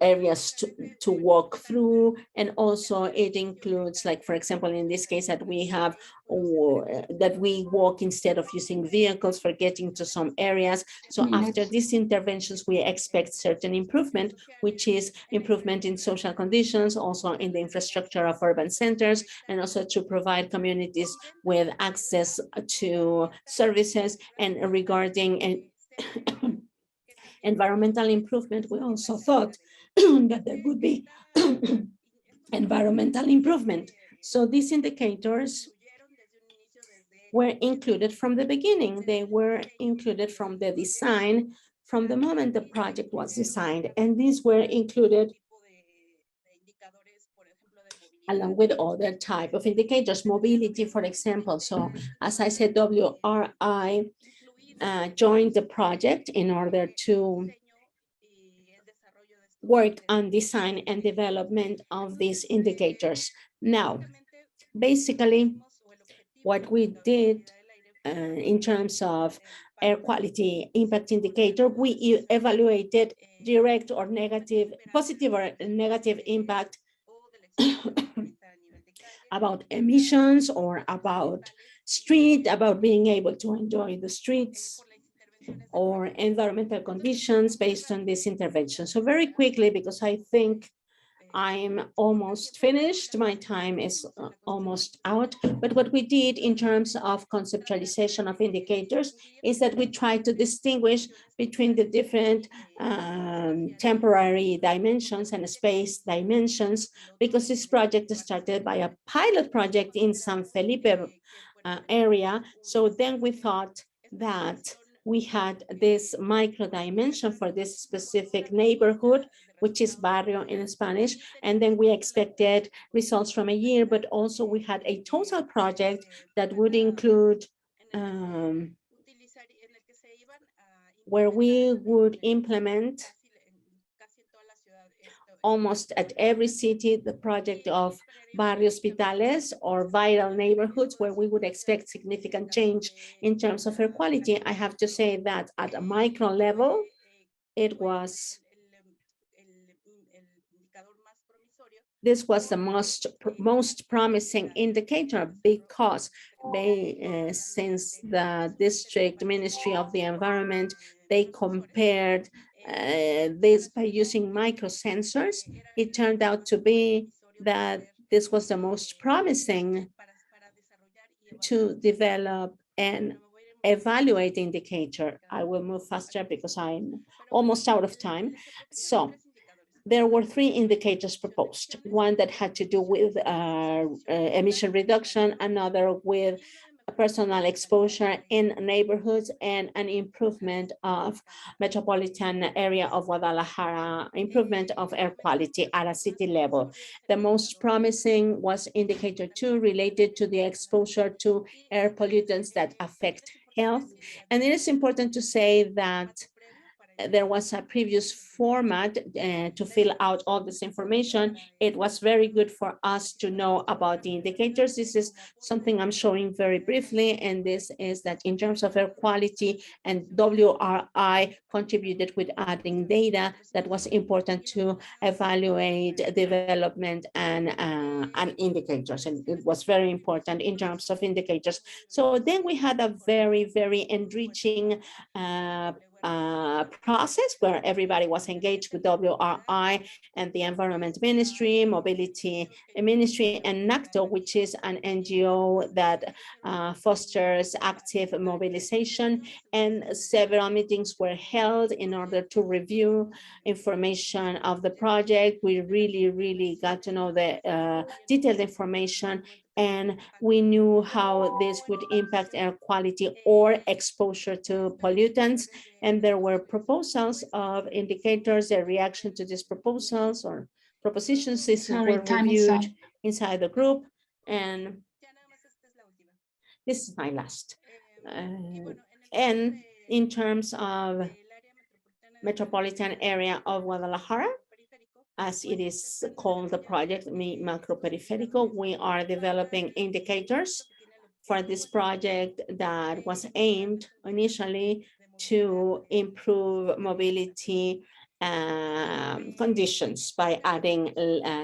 areas to walk through, and also it includes, like for example in this case, that we have that we walk instead of using vehicles for getting to some areas. So after these interventions we expect certain improvement, which is improvement in social conditions, also in the infrastructure of urban centers, and also to provide communities with access to services. And regarding environmental improvement, we also thought that there would be environmental improvement. So these indicators were included from the beginning. They were included from the design, from the moment the project was designed, and these were included along with other type of indicators, mobility, for example. So as I said, WRI joined the project in order to work on design and development of these indicators. Now, basically, what we did in terms of air quality impact indicator, we evaluated direct or negative, positive or negative impact about emissions or about about being able to enjoy the streets, or environmental conditions based on this intervention. So very quickly, because I think I'm almost finished, my time is almost out, but what we did in terms of conceptualization of indicators is that we tried to distinguish between the different temporary dimensions and space dimensions, because this project started by a pilot project in San Felipe area. So then we thought that we had this micro dimension for this specific neighborhood, which is barrio in Spanish, and then we expected results from a year, but also we had a total project that would include where we would implement almost at every city the project of barrio hospitales, or viral neighborhoods, where we would expect significant change in terms of air quality. I have to say that at a micro level, it was this was the most promising indicator, because since the district Ministry of the Environment, they compared this by using microsensors, it turned out to be that this was the most promising to develop and evaluate the indicator. I will move faster because I'm almost out of time. So there were 3 indicators proposed, one that had to do with emission reduction, another with personal exposure in neighborhoods, and an improvement of metropolitan area of Guadalajara, improvement of air quality at a city level. The most promising was indicator 2, related to the exposure to air pollutants that affect health. And it is important to say that there was a previous format to fill out all this information. It was very good for us to know about the indicators. This is something I'm showing very briefly, and this is that in terms of air quality, and WRI contributed with adding data that was important to evaluate development and indicators, and it was very important in terms of indicators. So then we had a very, very enriching process where everybody was engaged with WRI and the Environment Ministry, Mobility Ministry, and NACTO, which is an NGO that fosters active mobilization. And several meetings were held in order to review information of the project. We really got to know the detailed information, and we knew how this would impact air quality or exposure to pollutants. And there were proposals of indicators. Their reaction to these proposals or propositions were reviewed inside the group. And this is my last. And in terms of metropolitan area of Guadalajara, as it is called the project Macro Periférico. We are developing indicators for this project that was aimed initially to improve mobility conditions by adding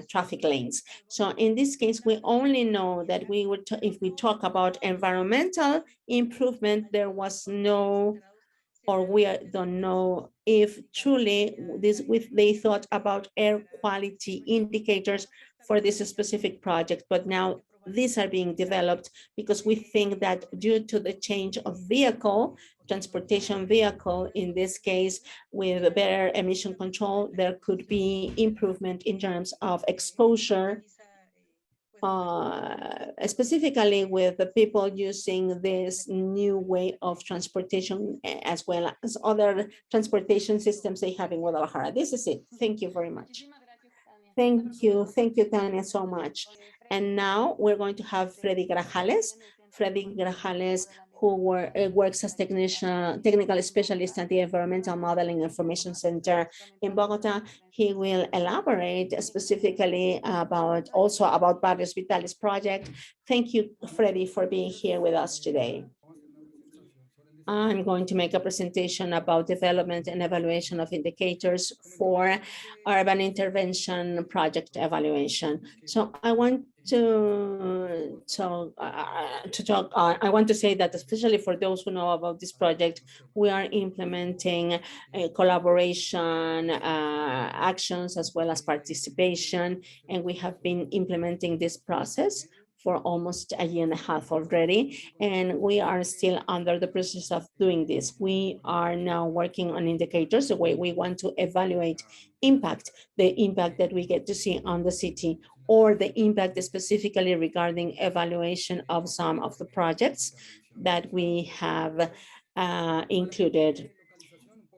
traffic lanes. So in this case, we only know that we would, if we talk about environmental improvement, there was no, or we don't know if truly they thought about air quality indicators for this specific project, but now these are being developed because we think that due to the change of transportation vehicle, in this case, with better emission control, there could be improvement in terms of exposure, specifically with the people using this new way of transportation, as well as other transportation systems they have in Guadalajara. This is it. Thank you very much. Thank you, Tania, so much. And now we're going to have Fredy Grajales. Fredy Grajales, who works as technical specialist at the Environmental Modeling Information Center in Bogota. He will elaborate specifically about Barrios Vitales project. Thank you, Fredy, for being here with us today. I'm going to make a presentation about development and evaluation of indicators for urban intervention project evaluation. So I want to say that, especially for those who know about this project, we are implementing collaboration actions as well as participation, and we have been implementing this process for almost a year and a half already, and we are still under the process of doing this. We are now working on indicators, the way we want to evaluate impact, the impact that we get to see on the city, or the impact specifically regarding evaluation of some of the projects that we have included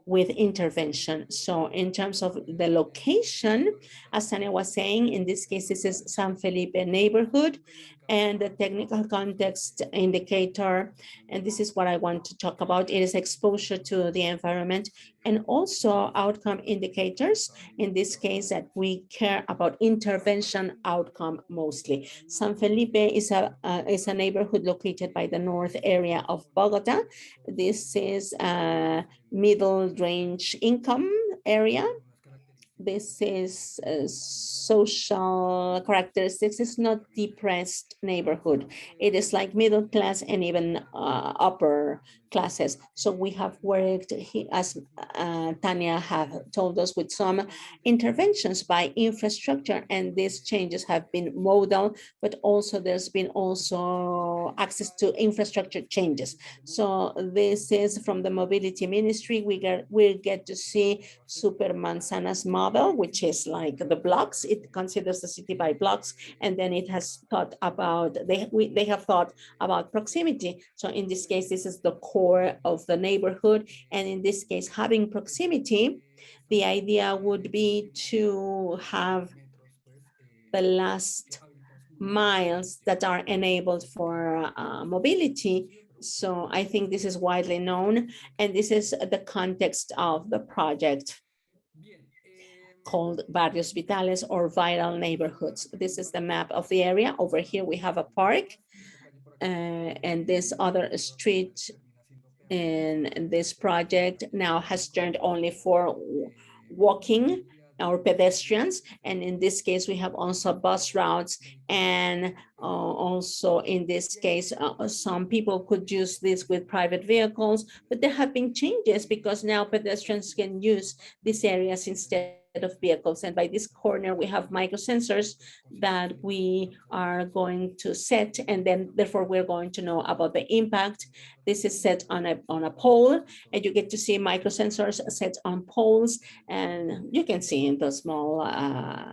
with intervention. So in terms of the location, as Tania was saying, in this case, this is San Felipe neighborhood, and the technical context indicator, and this is what I want to talk about. It is exposure to the environment and also outcome indicators. In this case, that we care about intervention outcome mostly. San Felipe is a neighborhood located by the north area of Bogota. This is a middle range income area. This is social characteristics. It's not depressed neighborhood. It is like middle class and even upper classes. So we have worked, as Tania have told us, with some interventions by infrastructure, and these changes have been modal, but also there's been also access to infrastructure changes. So this is from the mobility ministry. We get to see Super Manzanas model, which is like the blocks. It considers the city by blocks, and then it has thought about, they have thought about proximity. So in this case, this is the core of the neighborhood. And in this case, having proximity, the idea would be to have the last miles that are enabled for mobility. So I think this is widely known, and this is the context of the project called Barrios Vitales, or vital neighborhoods. This is the map of the area. Over here we have a park, and this other street in this project now has turned only for walking or pedestrians. And in this case, we have also bus routes, and also in this case, some people could use this with private vehicles, but there have been changes because now pedestrians can use these areas instead of vehicles. And by this corner, we have microsensors that we are going to set, and then therefore we're going to know about the impact. This is set on a pole, and you get to see microsensors set on poles, and you can see in the small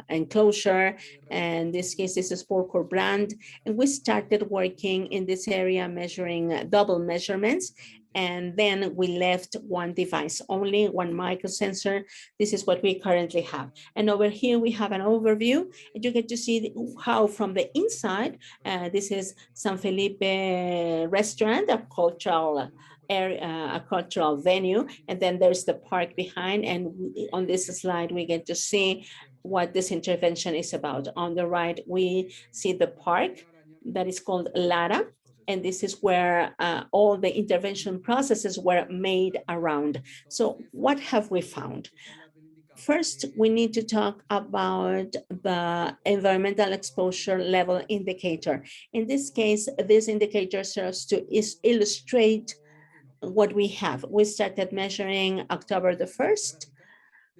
enclosure. And this case, this is Porcor brand, and we started working in this area measuring double measurements. And then we left one device, only one microsensor. This is what we currently have. And over here, we have an overview, and you get to see how from the inside, this is San Felipe restaurant, a cultural area, a cultural venue. And then there's the park behind. And on this slide, we get to see what this intervention is about. On the right, we see the park that is called Lara, and this is where all the intervention processes were made around. So what have we found? First, we need to talk about the environmental exposure level indicator. In this case, this indicator serves to illustrate what we have. We started measuring October the 1st,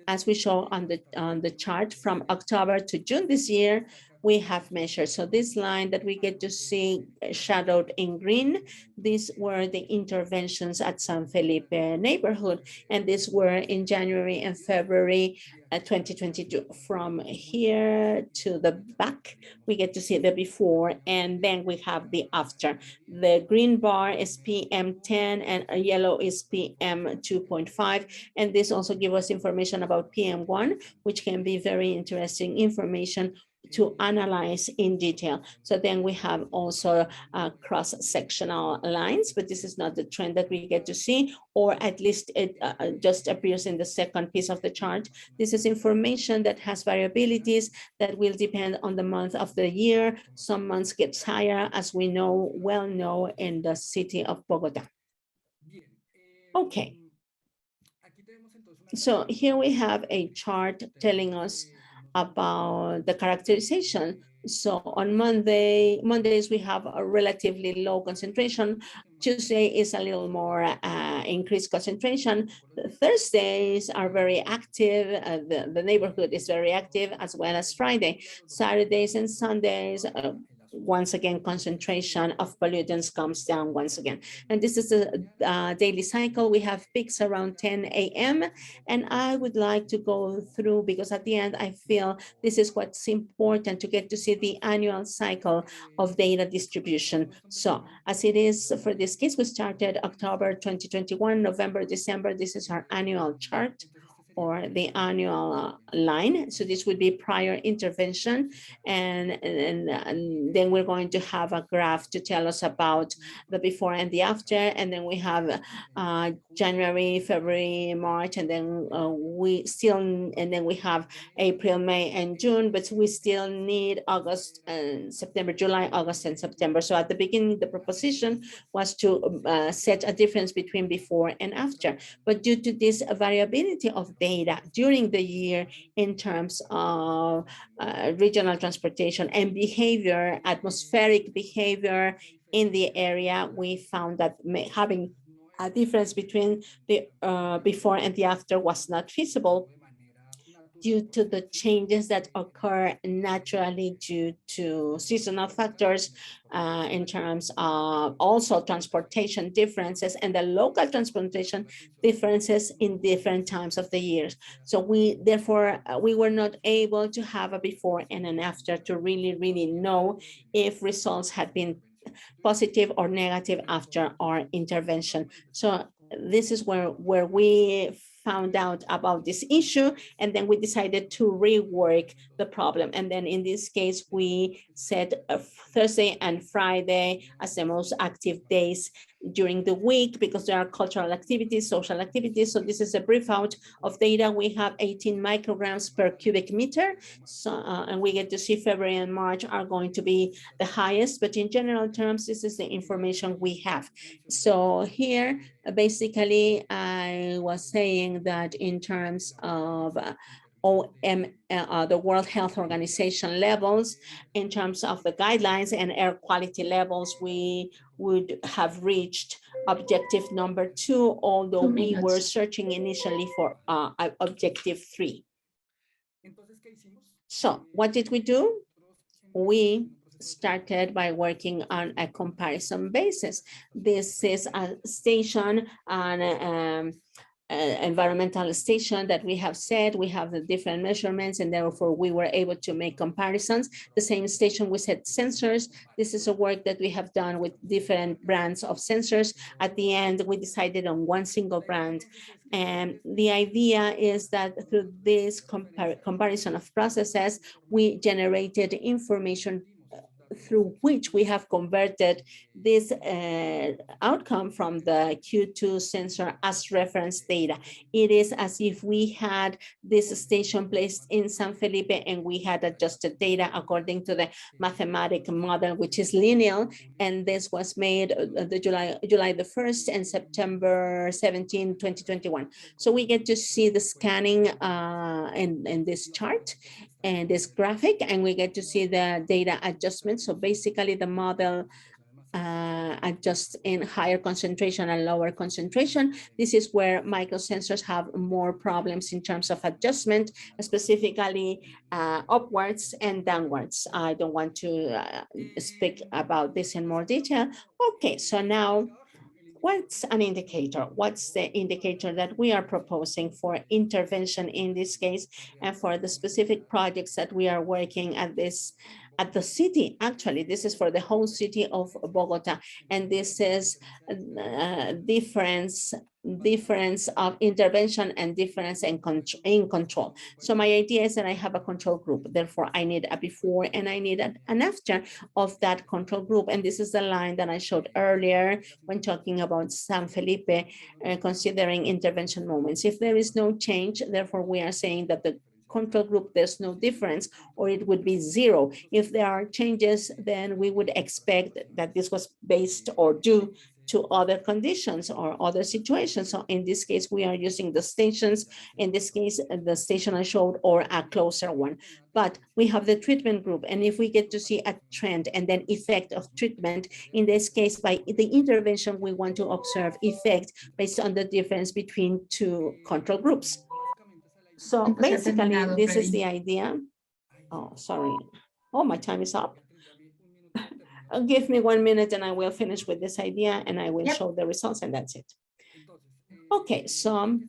as we show on the chart. From October to June this year, we have measured. So this line that we get to see shadowed in green, these were the interventions at San Felipe neighborhood, and these were in January and February 2022. From here to the back, we get to see the before, and then we have the after. The green bar is PM10 and yellow is PM2.5, and this also gives us information about PM1, which can be very interesting information to analyze in detail. So then we have also cross-sectional lines, but this is not the trend that we get to see, or at least it just appears in the second piece of the chart. This is information that has variabilities that will depend on the month of the year. Some months get higher, as we well know in the city of Bogota. Okay. So here we have a chart telling us about the characterization. So on Mondays, we have a relatively low concentration. Tuesday is a little more increased concentration. Thursdays are very active. The neighborhood is very active, as well as Friday. Saturdays and Sundays, once again, concentration of pollutants comes down once again. And this is a daily cycle. We have peaks around 10 a.m. And I would like to go through, because at the end, I feel this is what's important to get to see the annual cycle of data distribution. So as it is for this case, we started October 2021, November, December. This is our annual chart, or the annual line. So this would be prior intervention. And then we're going to have a graph to tell us about the before and the after. And then we have January, February, March, and then we have April, May, and June, but we still need August and September, July, August, and September. So at the beginning, the proposition was to set a difference between before and after. But due to this variability of data during the year in terms of regional transportation and behavior, atmospheric behavior in the area, we found that having a difference between the before and the after was not feasible, due to the changes that occur naturally due to seasonal factors, in terms of also transportation differences and the local transportation differences in different times of the years. So therefore we were not able to have a before and an after to really know if results had been positive or negative after our intervention. So this is where we found out about this issue, and then we decided to rework the problem. And then in this case, we set Thursday and Friday as the most active days during the week, because there are cultural activities, social activities. So this is a brief out of data. We have 18 micrograms per cubic meter. So, and we get to see February and March are going to be the highest, but in general terms, this is the information we have. So here, basically, I was saying that in terms of the World Health Organization levels, in terms of the guidelines and air quality levels, we would have reached objective number 2, although we were searching initially for objective 3. So what did we do? We started by working on a comparison basis. This is a station, an environmental station that we have set. We have the different measurements, and therefore we were able to make comparisons. The same station, we set sensors. This is a work that we have done with different brands of sensors. At the end, we decided on one single brand. And the idea is that through this comparison of processes, we generated information through which we have converted this outcome from the Q2 sensor as reference data. It is as if we had this station placed in San Felipe and we had adjusted data according to the mathematical model, which is linear. And this was made the July the 1st and September 17, 2021. So we get to see the scanning in this chart and this graphic, and we get to see the data adjustment. So basically the model adjusts in higher concentration and lower concentration. This is where microsensors have more problems in terms of adjustment, specifically upwards and downwards. I don't want to speak about this in more detail. Okay, so now what's an indicator? What's the indicator that we are proposing for intervention in this case and for the specific projects that we are working at the city? Actually, this is for the whole city of Bogota, and this is difference of intervention and difference in control. So my idea is that I have a control group. Therefore, I need a before and I need an after of that control group. And this is the line that I showed earlier when talking about San Felipe, considering intervention moments. If there is no change, therefore, we are saying that the control group, there's no difference, or it would be 0. If there are changes, then we would expect that this was based or due to other conditions or other situations. So in this case, we are using the stations. In this case, the station I showed or a closer one. But we have the treatment group. And if we get to see a trend and then effect of treatment, in this case, by the intervention, we want to observe effect based on the difference between two control groups. So basically, this is the idea. Oh, sorry. Oh, my time is up. Give me 1 minute and I will finish with this idea and I will show the results, and that's it. Okay, so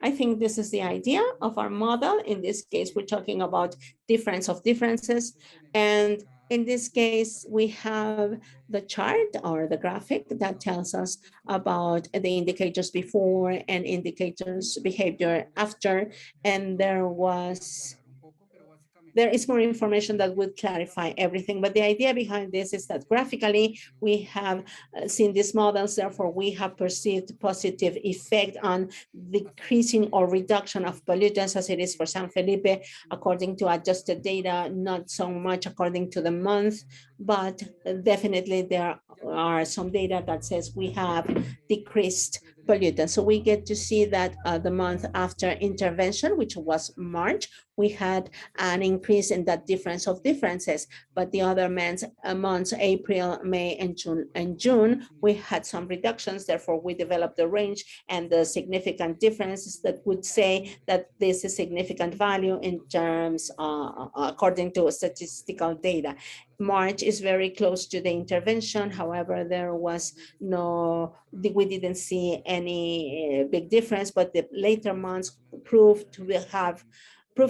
I think this is the idea of our model. In this case, we're talking about difference of differences. And in this case, we have the chart or the graphic that tells us about the indicators before and indicators behavior after. And there is more information that would clarify everything. But the idea behind this is that graphically, we have seen these models, therefore we have perceived positive effect on decreasing or reduction of pollutants as it is for San Felipe, according to adjusted data, not so much according to the month, but definitely there are some data that says we have decreased pollutants. So we get to see that the month after intervention, which was March, we had an increase in that difference of differences, but the other months, April, May, and June, we had some reductions. Therefore, we developed the range and the significant differences that would say that this is significant value in terms, according to statistical data. March is very close to the intervention. However, there was we didn't see any big difference, but the later months proved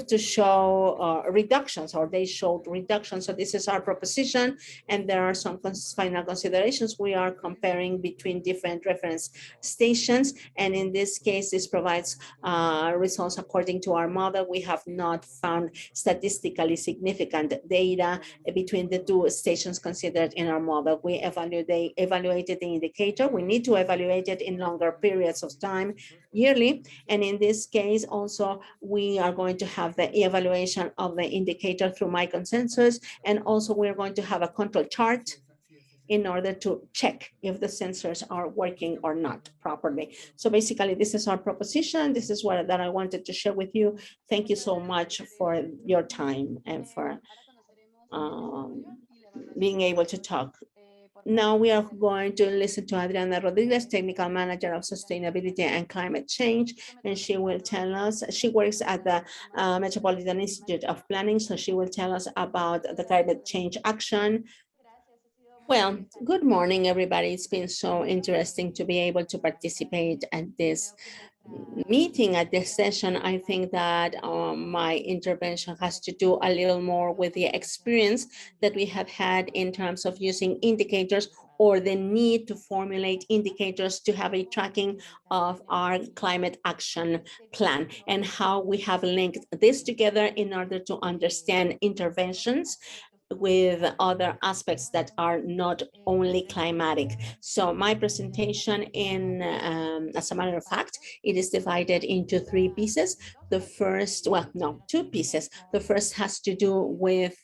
to show reductions, or they showed reductions. So this is our proposition, and there are some final considerations. We are comparing between different reference stations, and in this case, this provides results according to our model. We have not found statistically significant data between the two stations considered in our model. We evaluated the indicator. We need to evaluate it in longer periods of time, yearly, and in this case, also, we are going to have the evaluation of the indicator through microsensors, and also we're going to have a control chart in order to check if the sensors are working or not properly. So basically, this is our proposition. This is what that I wanted to share with you. Thank you so much for your time and for being able to talk. Now we are going to listen to Adriana Rodriguez, Technical Manager of Sustainability and Climate Change, and she will tell us, she works at the Metropolitan Institute of Planning, so she will tell us about the climate change action. Well, good morning, everybody. It's been so interesting to be able to participate at this meeting, at this session. I think that my intervention has to do a little more with the experience that we have had in terms of using indicators, or the need to formulate indicators to have a tracking of our climate action plan, and how we have linked this together in order to understand interventions with other aspects that are not only climatic. So my presentation as a matter of fact, it is divided into 3 pieces. The first, well, no, 2 pieces. The first has to do with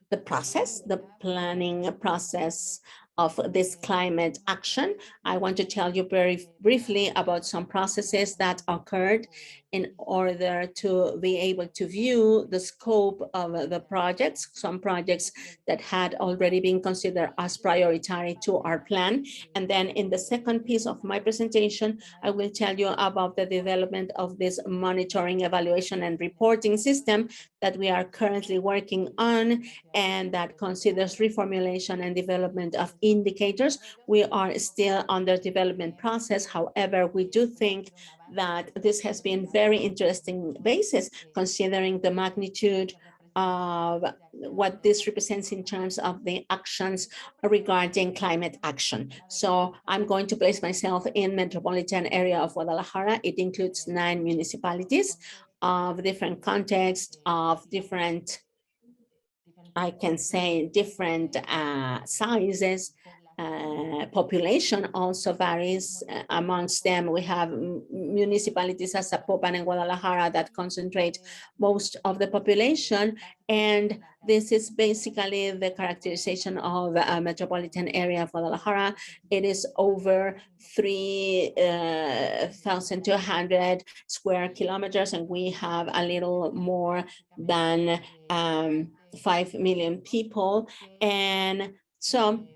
the process, the planning process of this climate action. I want to tell you very briefly about some processes that occurred in order to be able to view the scope of the projects, some projects that had already been considered as prioritary to our plan. And then in the second piece of my presentation, I will tell you about the development of this monitoring, evaluation, and reporting system that we are currently working on, and that considers reformulation and development of indicators. We are still under development process. However, we do think that this has been very interesting basis, considering the magnitude of what this represents in terms of the actions regarding climate action. So I'm going to place myself in metropolitan area of Guadalajara. It includes 9 municipalities of different contexts, of different, I can say, different sizes. Population also varies amongst them. We have municipalities as Zapopan and Guadalajara that concentrate most of the population, and this is basically the characterization of a metropolitan area of Guadalajara. It is over 3,200 square kilometers, and we have a little more than 5 million people. And so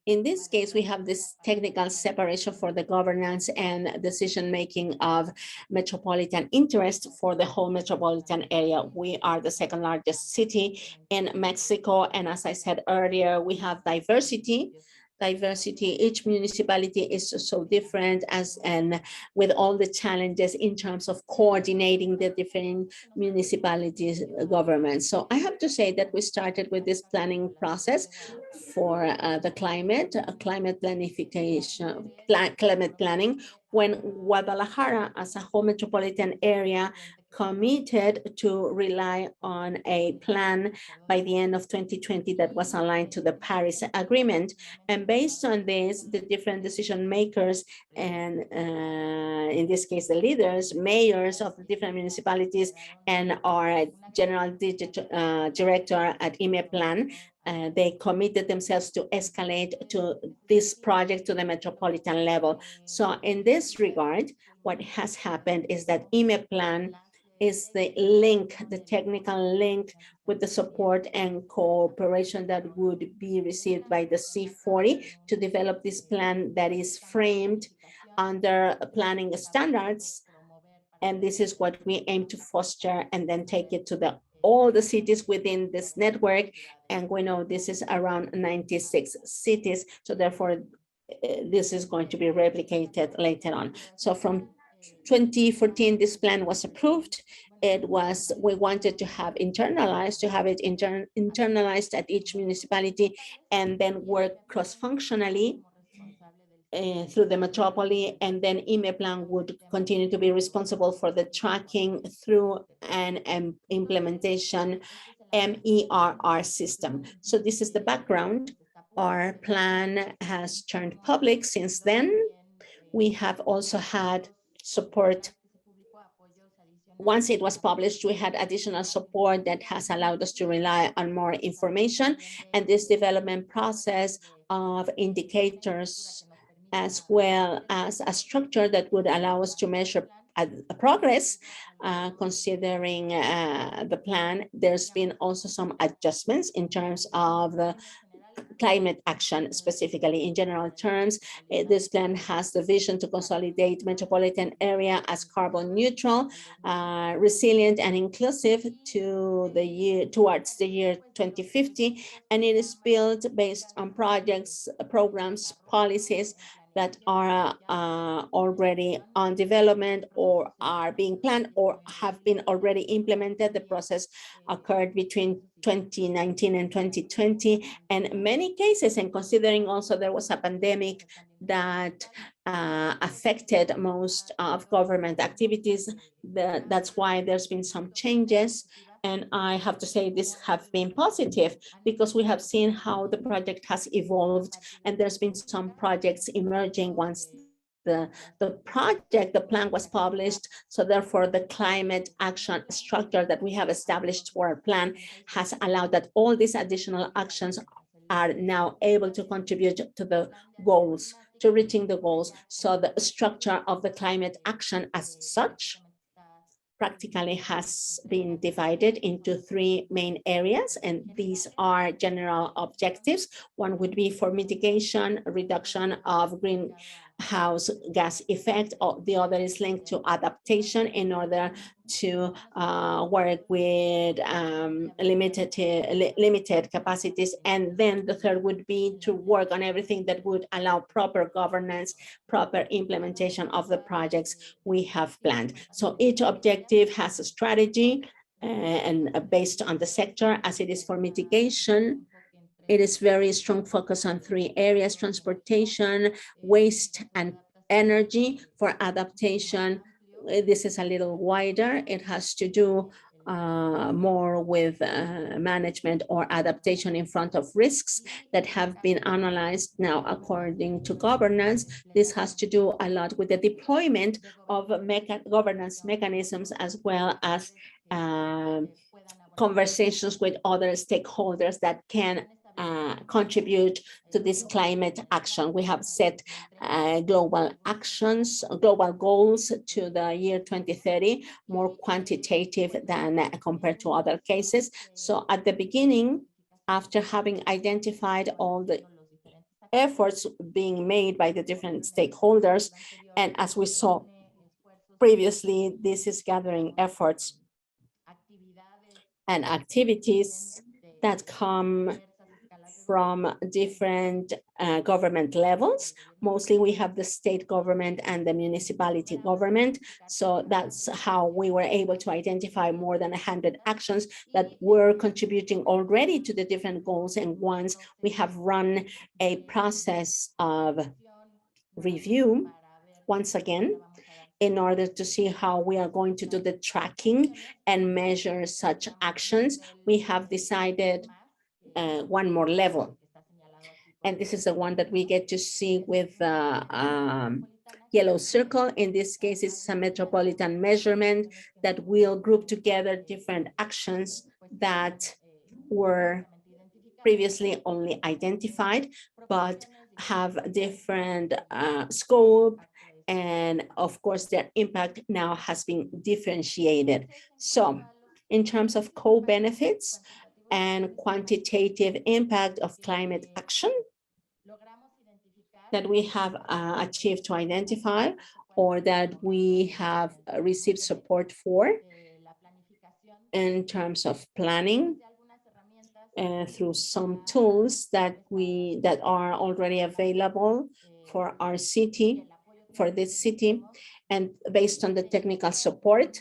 in this case, we have this technical separation for the governance and decision-making of metropolitan interest for the whole metropolitan area. We are the second largest city in Mexico. And as I said earlier, we have diversity. Each municipality is so different, and with all the challenges in terms of coordinating the different municipalities governments. So I have to say that we started with this planning process for the climate planification, climate planning, when Guadalajara as a whole metropolitan area committed to rely on a plan by the end of 2020 that was aligned to the Paris Agreement. And based on this, the different decision makers, and in this case, the leaders, mayors of the different municipalities, and our general director at IMEPLAN, they committed themselves to escalate to this project to the metropolitan level. So in this regard, what has happened is that IMEPLAN is the link, the technical link with the support and cooperation that would be received by the C40 to develop this plan that is framed under planning standards. And this is what we aim to foster and then take it to all the cities within this network. And we know this is around 96 cities. So therefore, this is going to be replicated later on. So from 2014, this plan was approved. We wanted to have it internalized at each municipality, and then work cross-functionally through the metropolis, and then IMEPLAN would continue to be responsible for the tracking through an implementation MERR system. So this is the background. Our plan has turned public since then. We have also had support. Once it was published, we had additional support that has allowed us to rely on more information, and this development process of indicators, as well as a structure that would allow us to measure progress, considering the plan. There's been also some adjustments in terms of the climate action. Specifically, in general terms, this plan has the vision to consolidate metropolitan area as carbon neutral, resilient, and inclusive towards the year 2050. And it is built based on projects, programs, policies that are already on development, or are being planned, or have been already implemented. The process occurred between 2019 and 2020. And in many cases, and considering also there was a pandemic that affected most of government activities, that's why there's been some changes. And I have to say this have been positive because we have seen how the project has evolved, and there's been some projects emerging once the plan was published. So therefore, the climate action structure that we have established for our plan has allowed that all these additional actions are now able to contribute to the goals, to reaching the goals. So the structure of the climate action as such practically has been divided into three main areas, and these are general objectives. One would be for mitigation, reduction of greenhouse gas effect. The other is linked to adaptation in order to work with limited capacities. And then the third would be to work on everything that would allow proper governance, proper implementation of the projects we have planned. So each objective has a strategy and based on the sector. As it is for mitigation, it is very strong focus on three areas: transportation, waste, and energy. For adaptation, this is a little wider. It has to do more with management or adaptation in front of risks that have been analyzed now according to governance. This has to do a lot with the deployment of governance mechanisms, as well as conversations with other stakeholders that can contribute to this climate action. We have set global goals to the year 2030, more quantitative than compared to other cases. So at the beginning, after having identified all the efforts being made by the different stakeholders, and as we saw previously, this is gathering efforts and activities that come from different government levels. Mostly we have the state government and the municipality government. So that's how we were able to identify more than 100 actions that were contributing already to the different goals. And once we have run a process of review, once again, in order to see how we are going to do the tracking and measure such actions, we have decided one more level. And this is the one that we get to see with the yellow circle. In this case, it's a metropolitan measurement that will group together different actions that were previously only identified, but have different scope. And of course, their impact now has been differentiated. So in terms of co-benefits and quantitative impact of climate action that we have achieved to identify, or that we have received support for in terms of planning, through some tools that are already available for our city, for this city. And based on the technical support,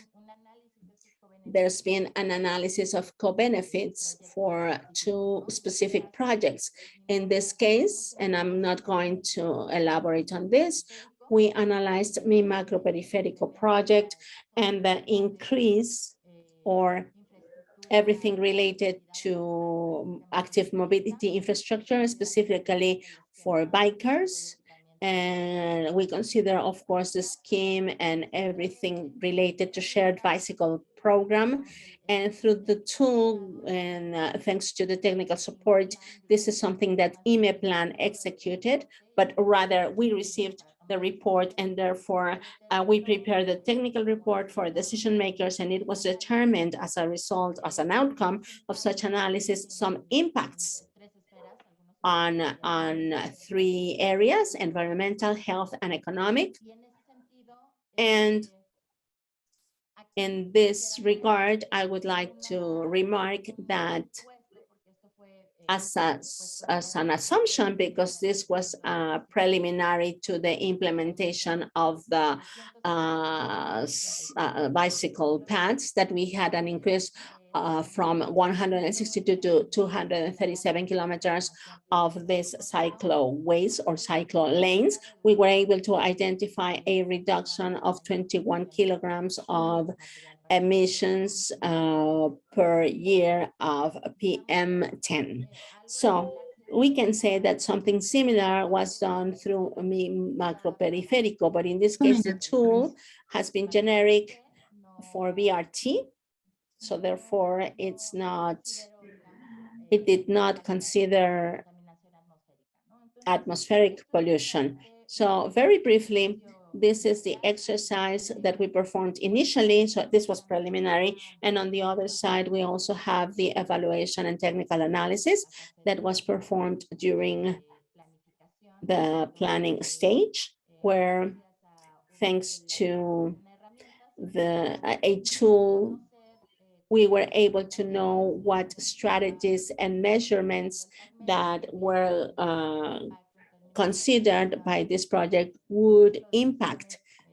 there's been an analysis of co-benefits for two specific projects. In this case, and I'm not going to elaborate on this, we analyzed Mi Macro Periférico project and the increase or everything related to active mobility infrastructure, specifically for bikers. And we consider, of course, the scheme and everything related to shared bicycle program. And through the tool, and thanks to the technical support, this is something that IMEPLAN executed, but rather we received the report, and therefore we prepared the technical report for decision makers, and it was determined as a result, as an outcome of such analysis, some impacts on three areas: environmental, health, and economic. And in this regard, I would like to remark that as an assumption, because this was preliminary to the implementation of the bicycle paths, that we had an increase from 162 to 237 kilometers of these cycloways or cyclo lanes. We were able to identify a reduction of 21 kilograms of emissions per year of PM10. So we can say that something similar was done through Periférico, but in this case, the tool has been generic for VRT. So therefore, it did not consider atmospheric pollution. So very briefly, this is the exercise that we performed initially. So this was preliminary. And on the other side, we also have the evaluation and technical analysis that was performed during the planning stage, where thanks to a tool, we were able to know what strategies and measurements that were considered by this project would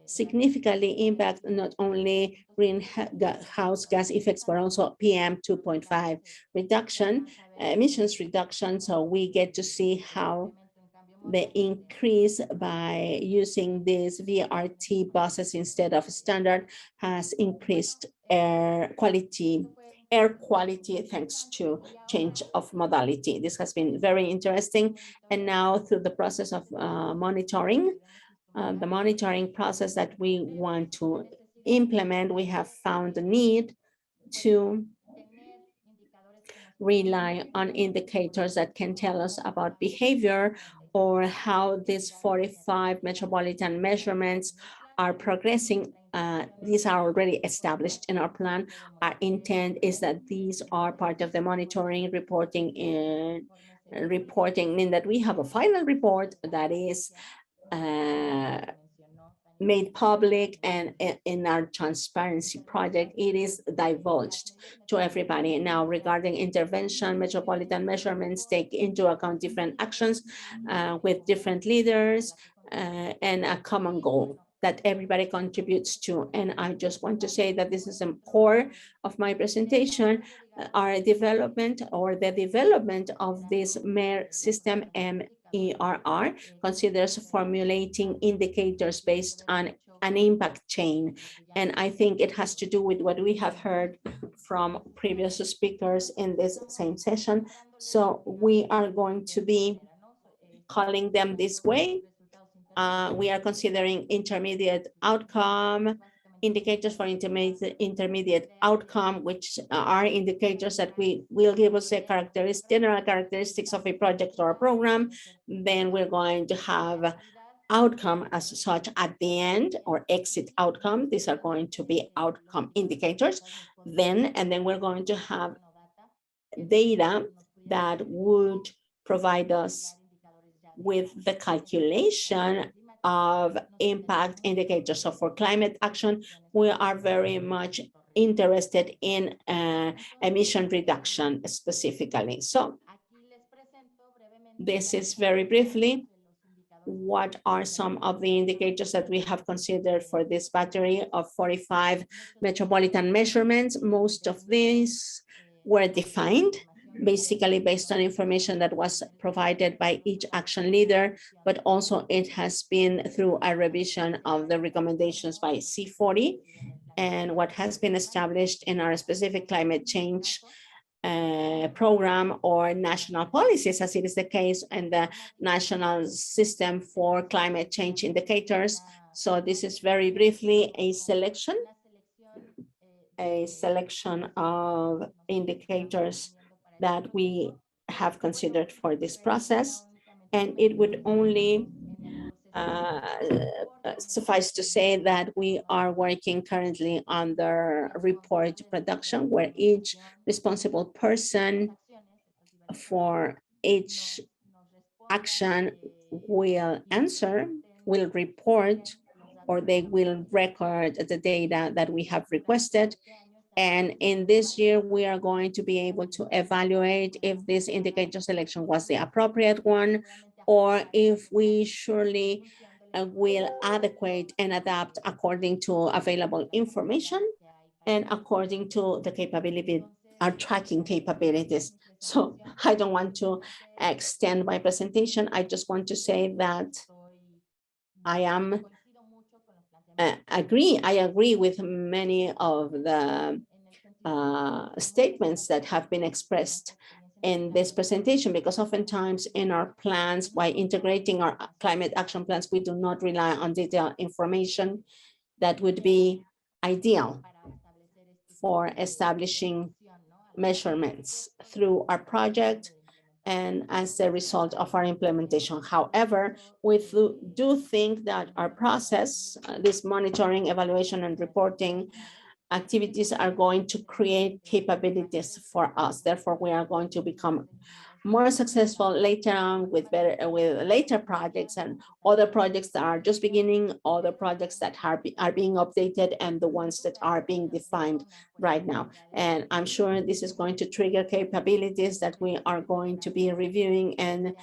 significantly impact not only greenhouse gas effects, but also PM 2.5 reduction, emissions reduction. So we get to see how the increase by using these VRT buses instead of standard has increased air quality thanks to change of modality. This has been very interesting. And now through the process of monitoring, the monitoring process that we want to implement, we have found the need to rely on indicators that can tell us about behavior or how these 45 metropolitan measurements are progressing. These are already established in our plan. Our intent is that these are part of the monitoring, reporting, mean that we have a final report that is made public, and in our transparency project, it is divulged to everybody. Now, regarding intervention, metropolitan measurements take into account different actions with different leaders and a common goal that everybody contributes to. And I just want to say that this is a core of my presentation, our development or the development of this MER system, MERR, considers formulating indicators based on an impact chain. And I think it has to do with what we have heard from previous speakers in this same session. So we are going to be calling them this way. We are considering intermediate outcome, indicators for intermediate outcome, which are indicators that will give us a general characteristics of a project or a program. Then we're going to have outcome as such at the end, or exit outcome. These are going to be outcome indicators. And then we're going to have data that would provide us with the calculation of impact indicators. So for climate action, we are very much interested in emission reduction specifically. So this is very briefly what are some of the indicators that we have considered for this battery of 45 metropolitan measurements. Most of these were defined basically based on information that was provided by each action leader, but also it has been through a revision of the recommendations by C40 and what has been established in our specific climate change program or national policies, as it is the case in the National System for Climate Change Indicators. So this is very briefly a selection of indicators that we have considered for this process. And it would only suffice to say that we are working currently on the report production, where each responsible person for each action will report, or they will record the data that we have requested. And in this year, we are going to be able to evaluate if this indicator selection was the appropriate one, or if we surely will adequate and adapt according to available information and according to the capability, our tracking capabilities. So I don't want to extend my presentation. I just want to say that I am I agree with many of the statements that have been expressed in this presentation, because oftentimes in our plans, by integrating our climate action plans, we do not rely on detailed information that would be ideal for establishing measurements through our project and as a result of our implementation. However, we do think that our process, this monitoring, evaluation, and reporting activities are going to create capabilities for us. Therefore, we are going to become more successful later on with later projects and other projects that are just beginning, other projects that are being updated, and the ones that are being defined right now. And I'm sure this is going to trigger capabilities that we are going to be reviewing and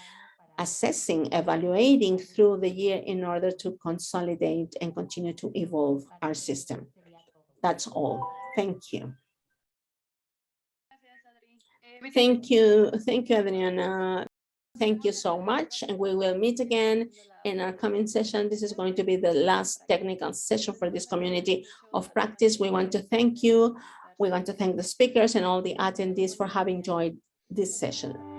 assessing, evaluating through the year in order to consolidate and continue to evolve our system. That's all. Thank you. Thank you, Adriana. Thank you so much. And we will meet again in our coming session. This is going to be the last technical session for this community of practice. We want to thank you. We want to thank the speakers and all the attendees for having joined this session.